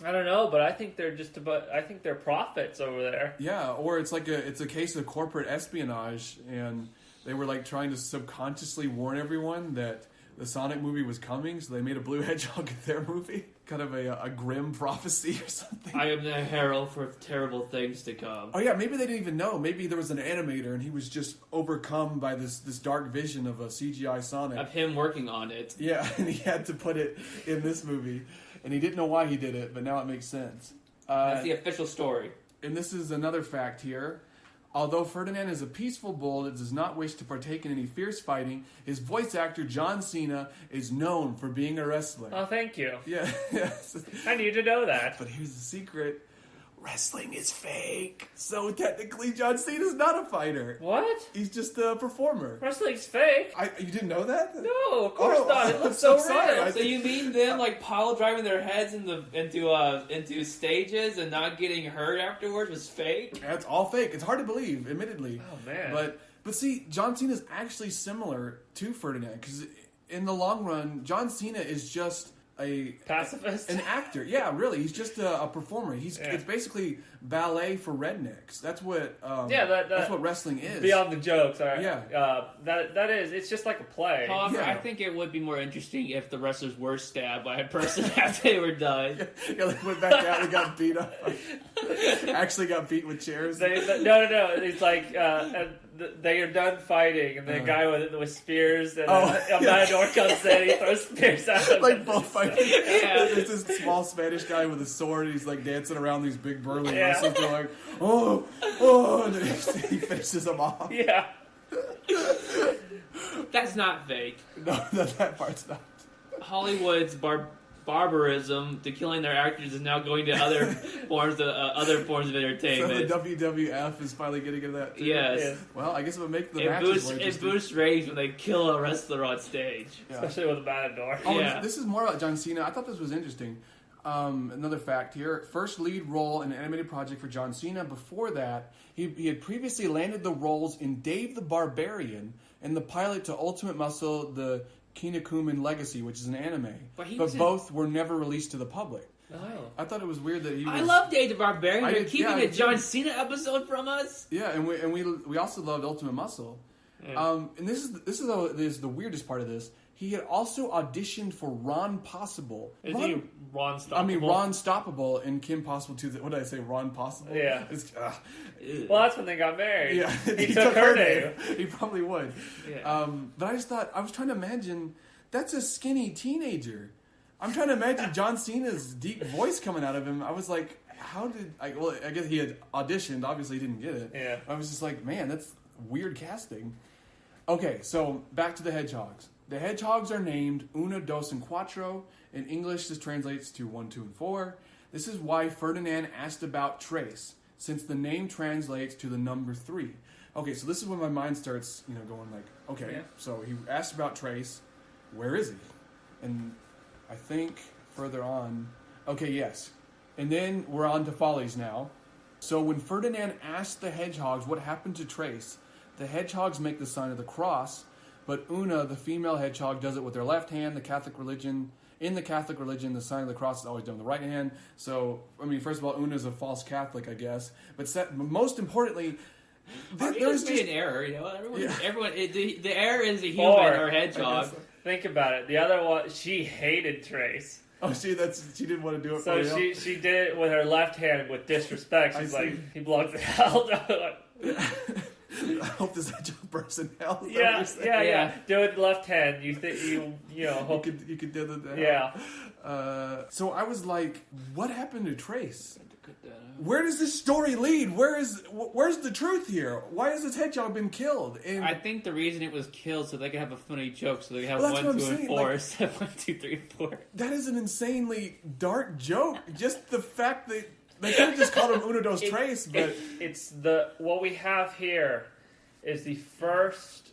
I don't know, but I think they're I think they're prophets over there. Yeah, or it's a case of corporate espionage, and they were like trying to subconsciously warn everyone that the Sonic movie was coming, so they made a blue hedgehog in their movie. Kind of a grim prophecy or something. I am the herald for terrible things to come. Oh yeah, maybe they didn't even know. Maybe there was an animator and he was just overcome by this dark vision of a CGI Sonic. Of him working on it. Yeah, and he had to put it in this movie. And he didn't know why he did it, but now it makes sense. That's the official story. And this is another fact here. Although Ferdinand is a peaceful bull that does not wish to partake in any fierce fighting, his voice actor, John Cena, is known for being a wrestler. Oh, thank you. Yeah. Yes. I need to know that. But here's the secret. Wrestling is fake. So technically, John Cena's not a fighter. What? He's just a performer. Wrestling's fake? You didn't know that? No, of course not. It looks I'm so sorry. real. So you mean them like pile driving their heads into stages and not getting hurt afterwards was fake? That's all fake. It's hard to believe, admittedly. Oh, man. But see, John Cena's actually similar to Ferdinand, because in the long run, John Cena is just a pacifist, an actor. Yeah, really, he's just a performer. It's basically ballet for rednecks. That's what that's what wrestling is. Beyond the jokes, all right. Yeah, that is. It's just like a play. However, Yeah. I think it would be more interesting if the wrestlers were stabbed by a person after they were done. Yeah, they went back out and got beat up. Actually, got beat with chairs. No. It's like they are done fighting, and the guy with spears, and a matador comes in, he throws spears at him. Like bullfighting. Yeah. There's this small Spanish guy with a sword, and he's like dancing around these big burly wrestlers. They're like, oh, and then he finishes them off. Yeah. That's not fake. No, that part's not. Hollywood's barbarism to killing their actors is now going to other forms of entertainment. So the WWF is finally getting into that too. Yes. Well, I guess it would make the It matches boosts, it boosts ratings when they kill a wrestler on stage. Yeah. Especially with a matador. Oh, Yeah. This is more about John Cena. I thought this was interesting. Another fact here. First lead role in an animated project for John Cena. Before that, he had previously landed the roles in Dave the Barbarian and the pilot to Ultimate Muscle, the Kinnikuman Legacy, which is an anime. But both were never released to the public. Oh. I thought it was weird that he was... I love Dave the Barbarian. They're keeping I a did. John Cena episode from us. Yeah, and we also loved Ultimate Muscle. Yeah. And this is the weirdest part of this. He had also auditioned for Ron Possible. Is he Ron Stoppable? I mean, Ron Stoppable and Kim Possible 2. What did I say? Ron Possible? Yeah. Well, that's when they got married. Yeah. He took her name. He probably would. Yeah. But I just thought, I was trying to imagine, that's a skinny teenager. I'm trying to imagine John Cena's deep voice coming out of him. I was like, I guess he had auditioned. Obviously, he didn't get it. Yeah. I was just like, man, that's weird casting. Okay, so back to the hedgehogs. The hedgehogs are named Uno, Dos, and Cuatro. In English, this translates to 1, 2, and 4. This is why Ferdinand asked about Trace, since the name translates to the number 3. Okay, so this is when my mind starts, going like, okay, so he asked about Trace. Where is he? And I think further on, okay, yes. And then we're on to Follies now. So when Ferdinand asked the hedgehogs what happened to Trace, the hedgehogs make the sign of the cross, but Una, the female hedgehog, does it with their left hand. In the Catholic religion, the sign of the cross is always done with the right hand. So, I mean, first of all, Una's a false Catholic, I guess. But most importantly, there's just an error. Everyone, the error is a human or hedgehog. Think about it. The other one, she hated Trace. Oh, she didn't want to do it. So she did it with her left hand with disrespect. She's like, he belongs to hell. I hope this hedgehog burns in hell. Yeah. Do it left hand. You think hope you could do that. Yeah. So I was like, what happened to Trace? Where does this story lead? Where's the truth here? Why has this hedgehog been killed? And I think the reason it was killed so they could have a funny joke, so they have Well, 1, that's 2, what I'm and saying, 4 like- instead of 1, 2, 3, 4. that is an insanely dark joke. Just the fact that They could have just called him Uno Dos Tres, but it's what we have here is the first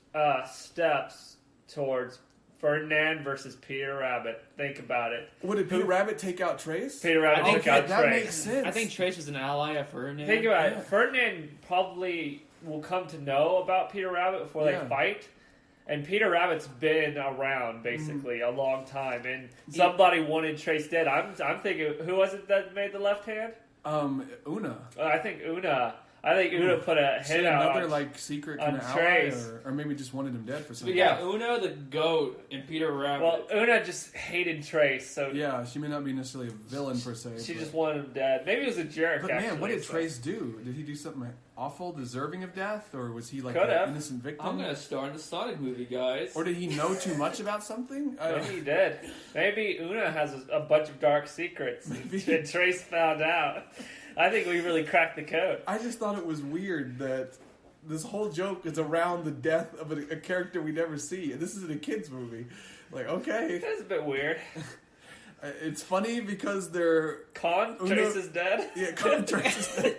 steps towards Ferdinand versus Peter Rabbit. Think about it. What, did Peter Rabbit take out Trace? Peter Rabbit took out that Trace. Makes sense. I think Trace was an ally of Ferdinand. Think about it. Ferdinand probably will come to know about Peter Rabbit before they fight. And Peter Rabbit's been around, basically, a long time. And somebody wanted Trace dead. I'm thinking, who was it that made the left hand? Una. I think Una put a hit out another like secret kind of ally, or maybe just wanted him dead for something. Yeah, Una the goat and Peter Rabbit. Well, Una just hated Trace, so yeah, she may not be necessarily a villain per se. She just wanted him dead. Maybe he was a jerk. But actually, man, what did Trace do? Did he do something awful, deserving of death, or was he like an innocent victim? I'm gonna star in the Sonic movie, guys. Or did he know too much about something? Maybe he did. Maybe Una has a bunch of dark secrets, and Trace found out. I think we really cracked the code. I just thought it was weird that this whole joke is around the death of a character we never see. And this is in a kid's movie. Like, okay. That's a bit weird. It's funny because they're... Trace is dead? Yeah, Trace is dead.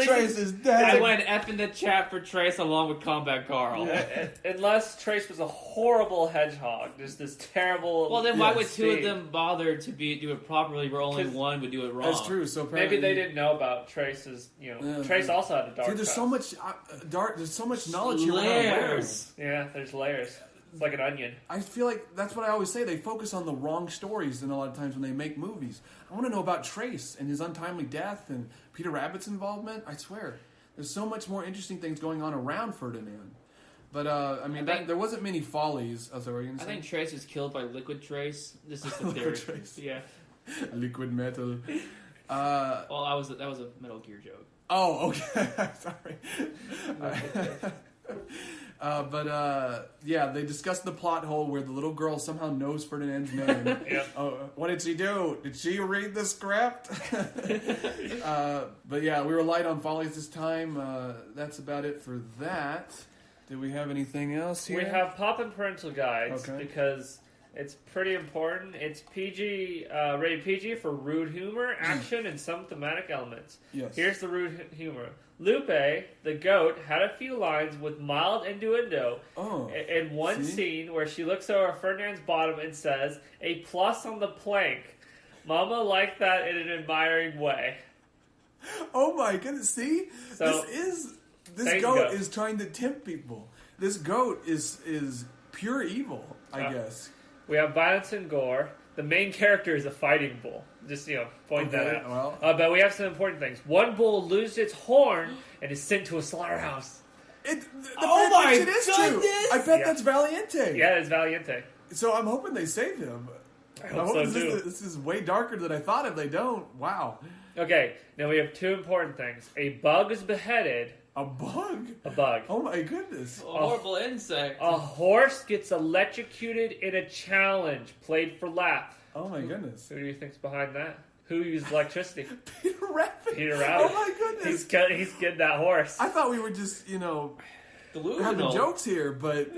Trace is dead. I went F in the chat for Trace along with Combat Carl. Yeah. Unless Trace was a horrible hedgehog. Just this terrible... Well, then why would two of them bother to do it properly where only one would do it wrong? That's true. So maybe they didn't know about Trace's... Trace also had a dark there's past. so much there's so much knowledge here. Layers. Yeah, there's layers. It's like an onion. I feel like that's what I always say. They focus on the wrong stories, and a lot of times when they make movies, I want to know about Trace and his untimely death and Peter Rabbit's involvement. I swear, there's so much more interesting things going on around Ferdinand. But there wasn't many follies. Oh, sorry, what were you gonna say? I think Trace was killed by Liquid Trace. This is the Liquid theory. Trace. Yeah. Liquid metal. Well, that was a Metal Gear joke. Oh, okay. Sorry. They discussed the plot hole where the little girl somehow knows Ferdinand's name. Yep. What did she do? Did she read the script? But yeah, we were light on follies this time. That's about it for that. Do we have anything else here? We have Poppin' Parental Guides because it's pretty important. It's PG, rated PG for rude humor, action, and some thematic elements. Yes. Here's the rude humor. Lupe, the goat, had a few lines with mild innuendo in one scene where she looks over Ferdinand's bottom and says, "A plus on the plank." Mama liked that in an admiring way. Oh my goodness! See, So, this goat is trying to tempt people. This goat is pure evil, I guess. We have violence and gore. The main character is a fighting bull. Just, point that out. Well. But we have some important things. One bull loses its horn and is sent to a slaughterhouse. Oh my goodness! True. I bet that's Valiente. Yeah, it's Valiente. So I'm hoping they save him. I hope so, too. This is way darker than I thought if they don't. Wow. Okay, now we have two important things. A bug is beheaded. A bug? A bug. Oh my goodness. A horrible insect. A horse gets electrocuted in a challenge played for laughs. Oh my goodness. Who do you think's behind that? Who used electricity? Peter Rabbit. Peter Rabbit. Oh my goodness. He's getting that horse. I thought we were just, Delusional. having jokes here, but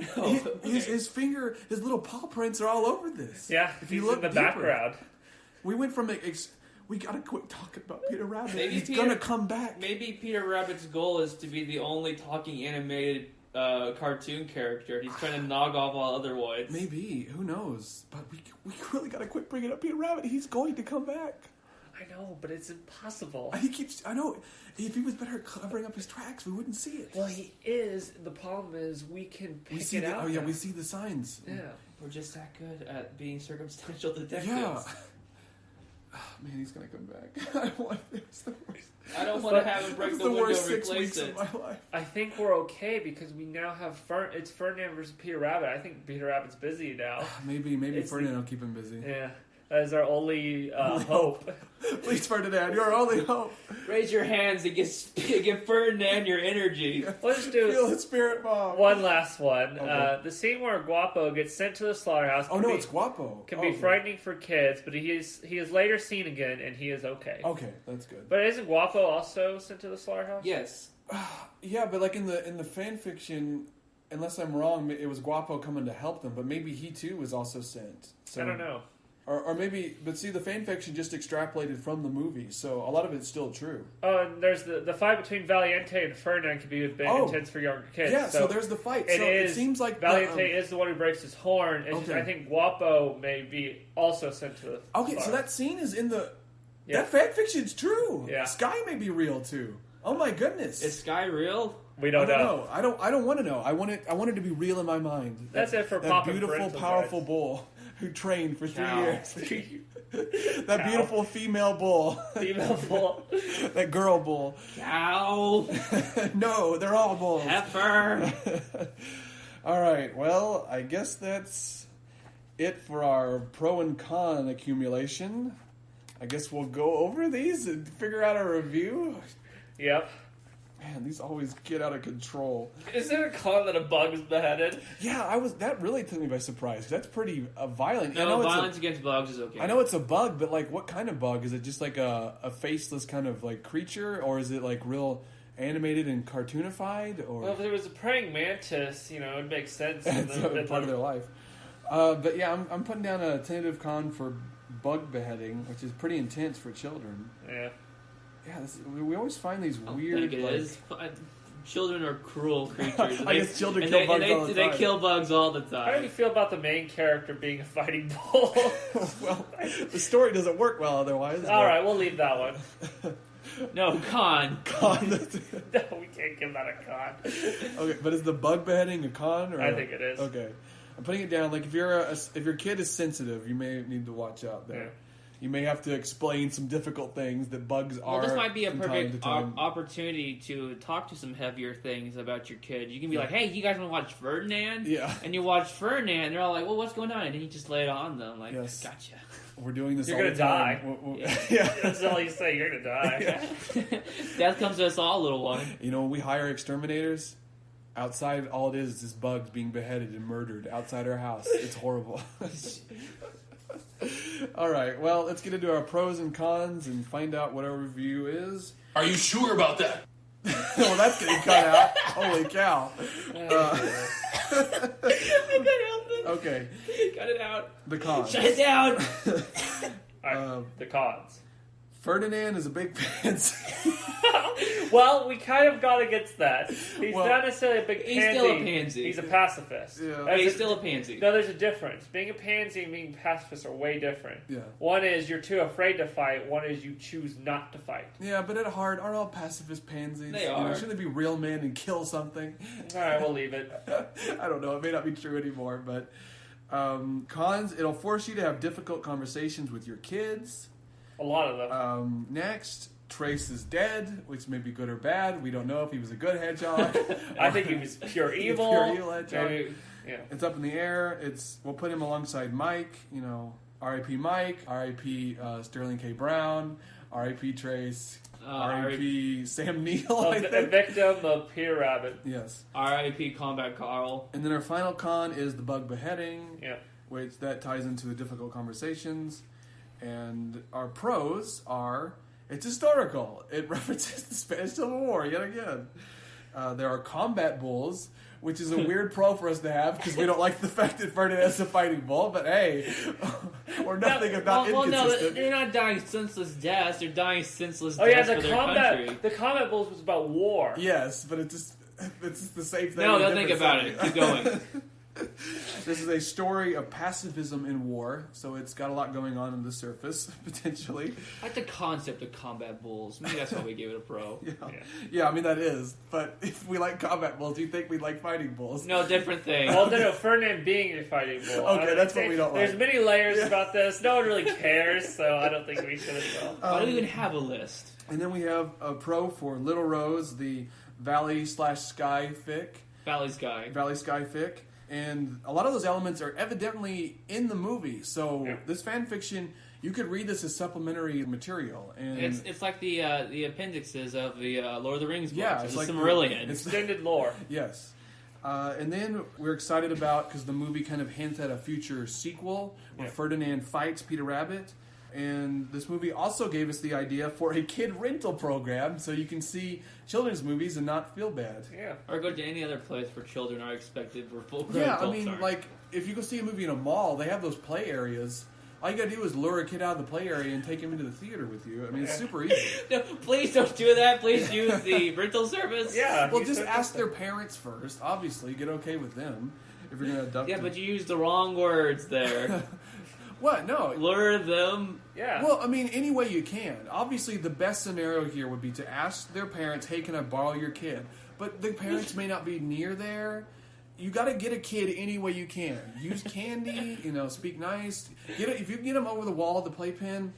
his finger, his little paw prints are all over this. Yeah, if he's you look in the deeper. background. We went from we gotta quit talking about Peter Rabbit. Maybe He's gonna come back. Maybe Peter Rabbit's goal is to be the only talking animated cartoon character. He's trying to knock off all other ones. Maybe. Who knows? But we really gotta quit bringing up Peter Rabbit. He's going to come back. I know, but it's impossible. I know. If he was better at covering up his tracks, we wouldn't see it. Well, he is. The problem is we can pick it out. Oh, yeah, we see the signs. Yeah. We're just that good at being circumstantial detectives. Yeah. Oh, man, he's going to come back. I don't want to have him break the window and replace it. Of my life. I think we're okay because we now have it's Ferdinand versus Peter Rabbit. I think Peter Rabbit's busy now. Maybe Ferdinand will keep him busy. Yeah. That is our only hope. Please, Ferdinand, your only hope. Raise your hands and give Ferdinand your energy. Let's do Feel the spirit bomb. one last one. Okay. The scene where Guapo gets sent to the slaughterhouse. It's Guapo. Can be frightening for kids, but he is later seen again, and he is okay. Okay, that's good. But isn't Guapo also sent to the slaughterhouse? Yes. Yeah, but like in the fan fiction, unless I'm wrong, it was Guapo coming to help them, but maybe he too was also sent. So, I don't know. Or maybe, but see, the fan fiction just extrapolated from the movie, so a lot of it's still true. Oh, and there's the fight between Valiente and Ferdinand can be a bit intense for younger kids. Yeah, so there's the fight. So it seems like Valiente is the one who breaks his horn. It's just, I think Guapo may be also sent to the Okay, so that scene is in the... Yeah. That fan fiction's true. Yeah. Sky may be real, too. Oh, my goodness. Is Sky real? We don't know. I don't want to know. I want it to be real in my mind. That's it for that beautiful, powerful bull who trained for 3 years. That beautiful female bull. Female bull. That girl bull. Cow. No, they're all bulls. Heifer. All right. Well, I guess that's it for our pro and con accumulation. I guess we'll go over these and figure out a review. Yep. Man, these always get out of control. Is there a con that a bug is beheaded? Yeah, that really took me by surprise. 'Cause that's pretty violent. No, violence against bugs is okay. I know it's a bug, but like, what kind of bug? Is it just like a faceless kind of like creature, or is it like real animated and cartoonified? Or well, if there was a praying mantis, it makes sense. It's part of their life. But yeah, I'm putting down a tentative con for bug beheading, which is pretty intense for children. Yeah. Yeah, we always find these weird. Think it is. Children are cruel creatures. I guess children kill bugs all the time. They kill bugs all the time. How do you feel about the main character being a fighting bull? Well, the story doesn't work well otherwise. All right, we'll leave that one. No, con. Con. No, we can't give that a con. Okay, but is the bug beheading a con? Or I think it is. Okay, I'm putting it down. Like if your kid is sensitive, you may need to watch out there. Yeah. You may have to explain some difficult things that bugs are. Well, this might be a from perfect time to time. opportunity to talk to some heavier things about your kid. You can be like, hey, you guys want to watch Ferdinand? Yeah. And you watch Ferdinand, and they're all like, well, what's going on? And then you just lay it on them. Like, Yes. gotcha. We're doing this You're all gonna the time. die. Yeah. That's all you say. You're gonna die. Death comes to us all, little one. When we hire exterminators, outside all it is bugs being beheaded and murdered outside our house. It's horrible. All right, well, let's get into our pros and cons and find out what our review is. Are you sure about that? Well, that's getting cut out. Holy cow. Okay. Cut it out. The cons. Shut it down. All right, the cons. Ferdinand is a big pansy. Well, we kind of got against that. He's not necessarily a big pansy. He's still a pansy. He's a pacifist. Yeah. He's still a pansy. No, there's a difference. Being a pansy and being pacifist are way different. Yeah. One is you're too afraid to fight. One is you choose not to fight. Yeah, but at heart, aren't all pacifist pansies? They are. Shouldn't they be real men and kill something? All right, we'll leave it. I don't know. It may not be true anymore, but cons, it'll force you to have difficult conversations with your kids. A lot of them. Next, Trace is dead, which may be good or bad. We don't know if he was a good hedgehog. I think he was pure evil. Pure evil hedgehog. Maybe, yeah. It's up in the air. We'll put him alongside Mike. R.I.P. Mike. R.I.P. Sterling K. Brown. R.I.P. Trace. R.I.P. Sam Neill. A victim of Peter Rabbit. Yes. R.I.P. Combat Carl. And then our final con is the bug beheading. Yeah. Which that ties into the difficult conversations. And our pros are, it's historical. It references the Spanish Civil War yet again. There are combat bulls, which is a weird pro for us to have because we don't like the fact that Ferdinand is a fighting bull. But hey, we're nothing if not inconsistent. No, they're not dying senseless deaths. They're dying senseless Oh yeah, deaths for their country. The combat bulls was about war. Yes, but it's just the same thing. No, don't think about it. Keep going. This is a story of pacifism in war, so it's got a lot going on the surface, potentially. I like the concept of combat bulls. Maybe that's why we gave it a pro. Yeah, I mean, that is. But if we like combat bulls, you think we'd like fighting bulls. No, different thing. Well, no, Ferdinand being a fighting bull. Okay, that's what we don't like. There's many layers about this. No one really cares, so I don't think we should as well. Why do we even have a list? And then we have a pro for Little Rose, the Valley/Sky fic. Valley Sky fic. And a lot of those elements are evidently in the movie. So this fan fiction, you could read this as supplementary material. And it's like the appendixes of the Lord of the Rings books. Yeah, it's like Silmarillion. Extended lore. Yes. And then we're excited about, because the movie kind of hints at a future sequel where Ferdinand fights Peter Rabbit. And this movie also gave us the idea for a kid rental program so you can see children's movies and not feel bad. Yeah. Or go to any other place where children are expected for full grown Yeah, adults I mean, aren't. like, if you go see a movie in a mall, they have those play areas All you gotta do is lure a kid out of the play area and take him into the theater with you. I mean, it's super easy. No, please don't do that. Please use the rental service. Yeah. Well, just ask their parents first. Obviously, get okay with them if you're gonna abduct them. Yeah, but you used the wrong words there. What? No. Lure them. Yeah. Well, I mean, any way you can. Obviously, the best scenario here would be to ask their parents, hey, can I borrow your kid? But the parents may not be near there. You got to get a kid any way you can. Use candy, speak nice. If you can get them over the wall of the playpen,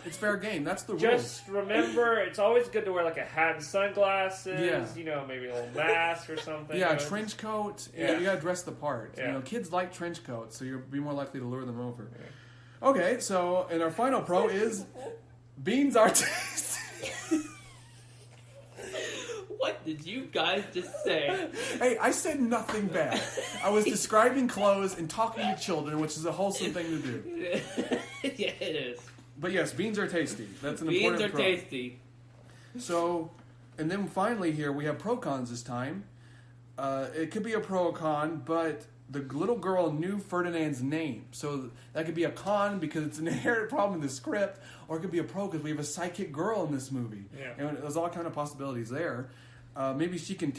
it's fair game. That's the rules. Just remember, it's always good to wear like a hat and sunglasses, Yeah. Maybe a little mask or something. Yeah, a trench coat. Yeah. You got to dress the part. Yeah. Kids like trench coats, so you'll be more likely to lure them over. Yeah. Okay, so, and our final pro is beans are tasty. What did you guys just say? Hey, I said nothing bad. I was describing clothes and talking to children, which is a wholesome thing to do. Yeah, it is. But yes, beans are tasty. That's an Beans important are pro. tasty. So, and then finally here we have pro cons this time. It could be a pro or con, but the little girl knew Ferdinand's name. So that could be a con because it's an inherent problem in the script, or it could be a pro because we have a psychic girl in this movie. Yeah. And there's all kind of possibilities there. Maybe she can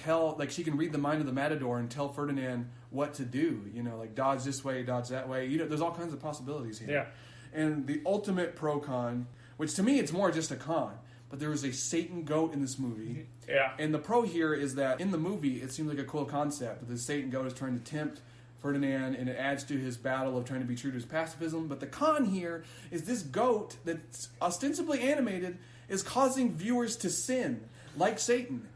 she can read the mind of the matador and tell Ferdinand what to do. Like dodge this way, dodge that way. There's all kinds of possibilities here. Yeah. And the ultimate pro-con, which to me it's more just a con, but there is a Satan goat in this movie. Yeah. And the pro here is that in the movie it seems like a cool concept. That the Satan goat is trying to tempt Ferdinand, and it adds to his battle of trying to be true to his pacifism. But the con here is this goat that's ostensibly animated is causing viewers to sin, like Satan,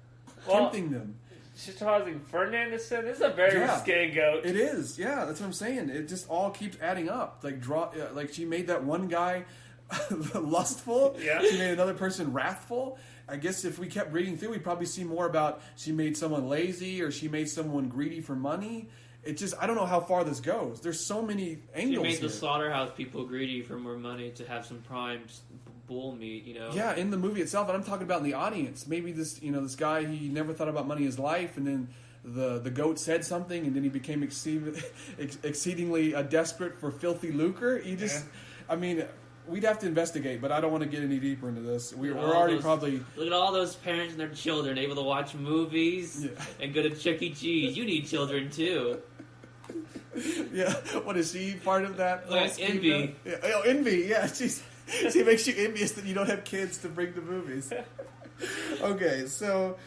tempting them. She's causing Ferdinand to sin. This is a very risque goat. It is, yeah. That's what I'm saying. It just all keeps adding up. Like she made that one guy lustful. Yeah. She made another person wrathful. I guess if we kept reading through, we'd probably see more about she made someone lazy or she made someone greedy for money. It just, I don't know how far this goes. There's so many angles. She made here. the slaughterhouse people greedy for more money to have some prime bull meat, Yeah, in the movie itself, and I'm talking about in the audience. Maybe this, this guy, he never thought about money in his life, and then the goat said something, and then he became exceedingly desperate for filthy lucre. I mean, we'd have to investigate, but I don't want to get any deeper into this. We're already probably... Look at all those parents and their children able to watch movies and go to Chuck E. Cheese. You need children, too. Yeah, what is she part of that? Envy. Yeah. Oh, envy, yeah. She makes you envious that you don't have kids to bring to movies. Okay, so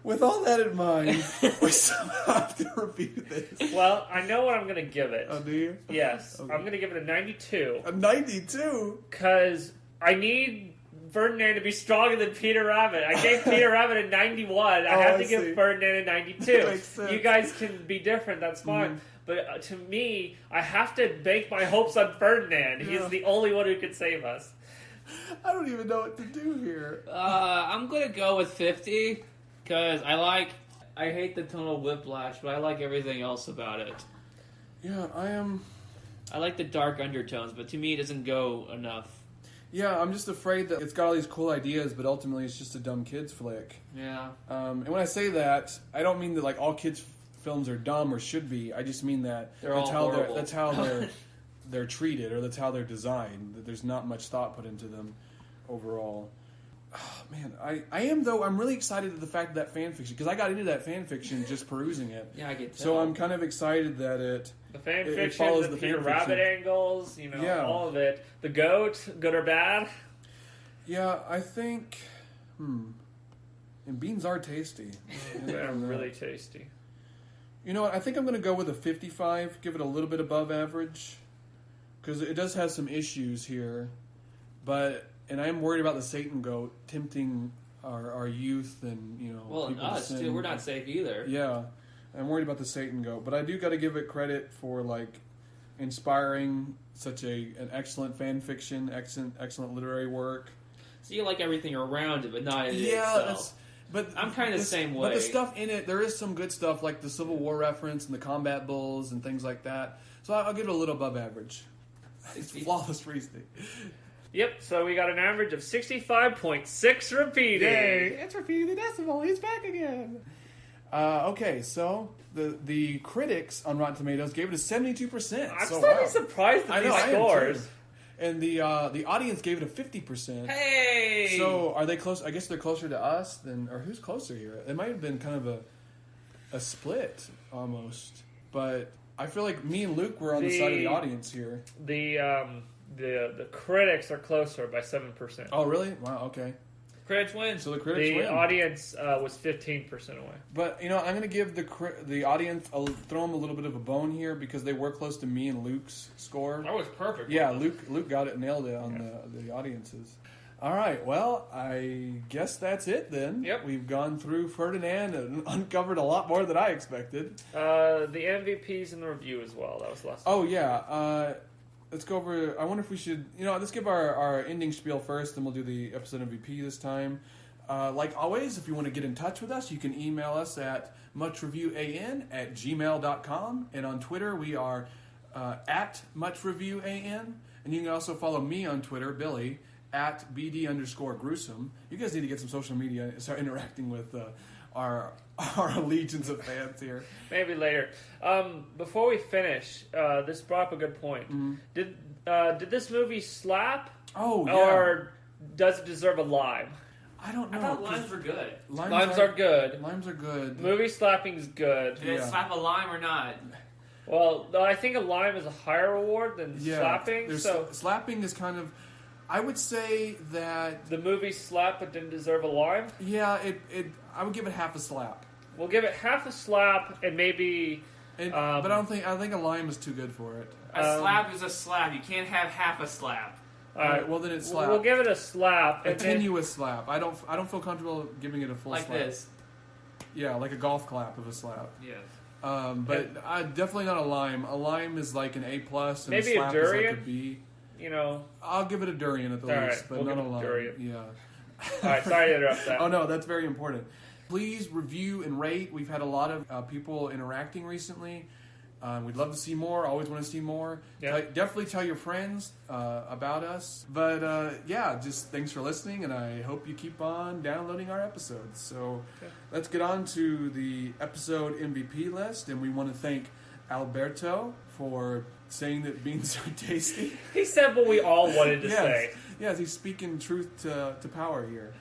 with all that in mind, we somehow have to review this. Well, I know what I'm going to give it. Oh, do you? Yes. Okay. I'm going to give it a 92. A 92? Because I need Ferdinand to be stronger than Peter Rabbit. I gave Peter Rabbit a 91. I have to give Ferdinand a 92. Makes sense. You guys can be different. That's fine. Mm. But to me, I have to bank my hopes on Ferdinand. Yeah. He's the only one who can save us. I don't even know what to do here. I'm going to go with 50 because I hate the tonal whiplash, but I like everything else about it. Yeah, I like the dark undertones, but to me it doesn't go enough. Yeah, I'm just afraid that it's got all these cool ideas, but ultimately it's just a dumb kids flick. Yeah. And when I say that, I don't mean that all kids films are dumb or should be. I just mean that that's how they're treated, or that's how they're designed. That there's not much thought put into them overall. Oh, man, I'm really excited at the fact that fan fiction, because I got into that fan fiction just perusing it. Yeah, I get that. So I'm kind of excited that the fan fiction, it follows the the Peter fan fiction. Rabbit angles, all of it. The goat, good or bad? Yeah, I think. And beans are tasty. They're really tasty. You know what? I think I'm going to go with a 55. Give it a little bit above average, because it does have some issues here, and I am worried about the Satan goat tempting our youth and well, and us too. We're not safe either. Yeah, I'm worried about the Satan goat, but I do got to give it credit for inspiring such an excellent fan fiction, excellent literary work. So you like everything around it, but not in itself. But I'm kind of the same way. But the stuff in it, there is some good stuff, like the Civil War reference and the combat bulls and things like that. So I'll give it a little above average. It's flawless reasoning. Yep, so we got an average of 65.6 repeating. Yay, it's repeating the decimal. He's back again. Okay, so the critics on Rotten Tomatoes gave it a 72%. I'm slightly surprised at these scores. And the audience gave it a 50%. Hey! So are they close? I guess they're closer to us than, or who's closer here? It might have been kind of a split almost, but I feel like me and Luke were on the side of the audience here. The critics are closer by 7%. Oh, really? Wow. Okay. Critics win. So the critics win. The audience was 15% away. But I'm going to give the audience throw them a little bit of a bone here because they were close to me and Luke's score. That was perfect. Yeah, Luke got it, nailed it on the audiences. All right, well, I guess that's it then. Yep. We've gone through Ferdinand and uncovered a lot more than I expected. The MVPs in the review as well. That was the last Oh, yeah. Let's go over... I wonder if we should... let's give our ending spiel first, then we'll do the episode MVP this time. Like always, if you want to get in touch with us, you can email us at muchreviewan@gmail.com. And on Twitter, we are at muchreviewan. And you can also follow me on Twitter, Billy, at BD_gruesome. You guys need to get some social media and start interacting with our legions of fans here. Maybe later. Before we finish, this brought up a good point. Mm-hmm. Did this movie slap? Oh, yeah. Or does it deserve a lime? I don't know. I thought limes were good. Limes are good. Limes are good. Movie slapping's good. Did it slap a lime or not? Well, I think a lime is a higher reward than slapping. So slapping is kind of... I would say that... The movie slapped but didn't deserve a lime? Yeah, I would give it half a slap. We'll give it half a slap and maybe... but I think a lime is too good for it. A slap is a slap. You can't have half a slap. All right, well then it's slap. We'll give it a slap. A tenuous slap. I don't feel comfortable giving it a full slap. Like this. Yeah, like a golf clap of a slap. Yes. But definitely not a lime. A lime is like an A+, and maybe a slap a durian? is like a B. I'll give it a durian at the least, but not a lime. Durian. Yeah. All right, sorry to interrupt that. Oh no, that's very important. Please review and rate. We've had a lot of people interacting recently. We'd love to see more. Always want to see more. Yeah. Definitely tell your friends about us. But just thanks for listening, and I hope you keep on downloading our episodes. So let's get on to the episode MVP list, and we want to thank Alberto for saying that beans are tasty. He said what we all wanted to say. Yes, he's speaking truth to power here.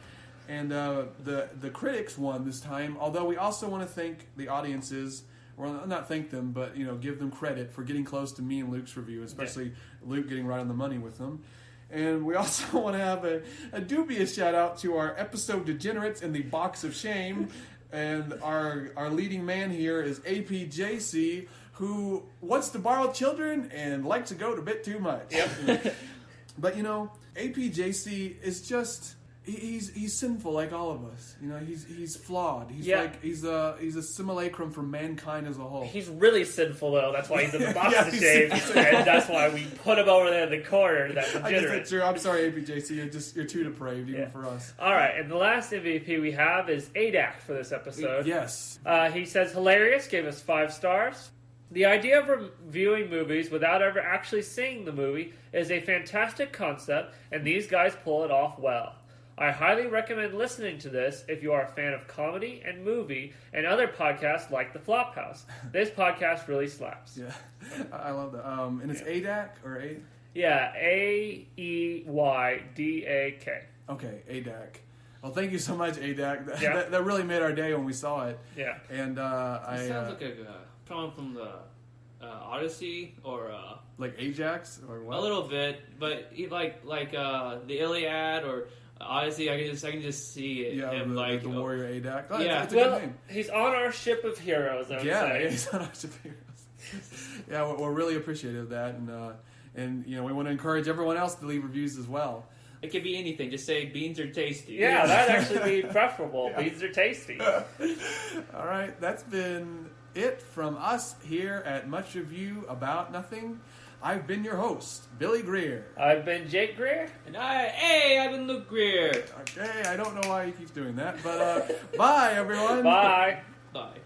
And the critics won this time, although we also want to thank the audiences. Well, not thank them, but give them credit for getting close to me and Luke's review, especially Luke getting right on the money with them. And we also want to have a dubious shout out to our episode degenerates in the box of shame. And our leading man here is APJC, who wants to borrow children and likes to go to a bit too much. Yep. But APJC is just... He's sinful like all of us. He's flawed. He's he's a simulacrum for mankind as a whole. He's really sinful though. That's why he's in the box of shame, and that's why we put him over there in the corner. That's I guess that's true. I'm sorry, APJC. You're too depraved even for us. All right, and the last MVP we have is ADAC for this episode. Yes. He says hilarious. Gave us 5 stars. The idea of reviewing movies without ever actually seeing the movie is a fantastic concept, and these guys pull it off well. I highly recommend listening to this if you are a fan of comedy and movie and other podcasts like The Flophouse. This podcast really slaps. Yeah, I love that. And it's ADAC or A? Yeah, AEYDAK. Okay, ADAC. Well, thank you so much, ADAC. Yeah. That really made our day when we saw it. Yeah. And it sounds like coming from the Odyssey or like Ajax or what? A little bit, but like the Iliad or Odyssey. I can just see it. Yeah, him the warrior ADAC. Oh, yeah, it's a good name. He's on our ship of heroes. I would say. Yeah, he's on our ship of heroes. Yeah, we're really appreciative of that, and we want to encourage everyone else to leave reviews as well. It could be anything. Just say beans are tasty. Yeah, that'd actually be preferable. Yeah. Beans are tasty. All right, that's been it from us here at Much Review About Nothing. I've been your host, Billy Greer. I've been Jake Greer. And I've been Luke Greer. Okay, I don't know why he keeps doing that, but bye, everyone. Bye. Bye.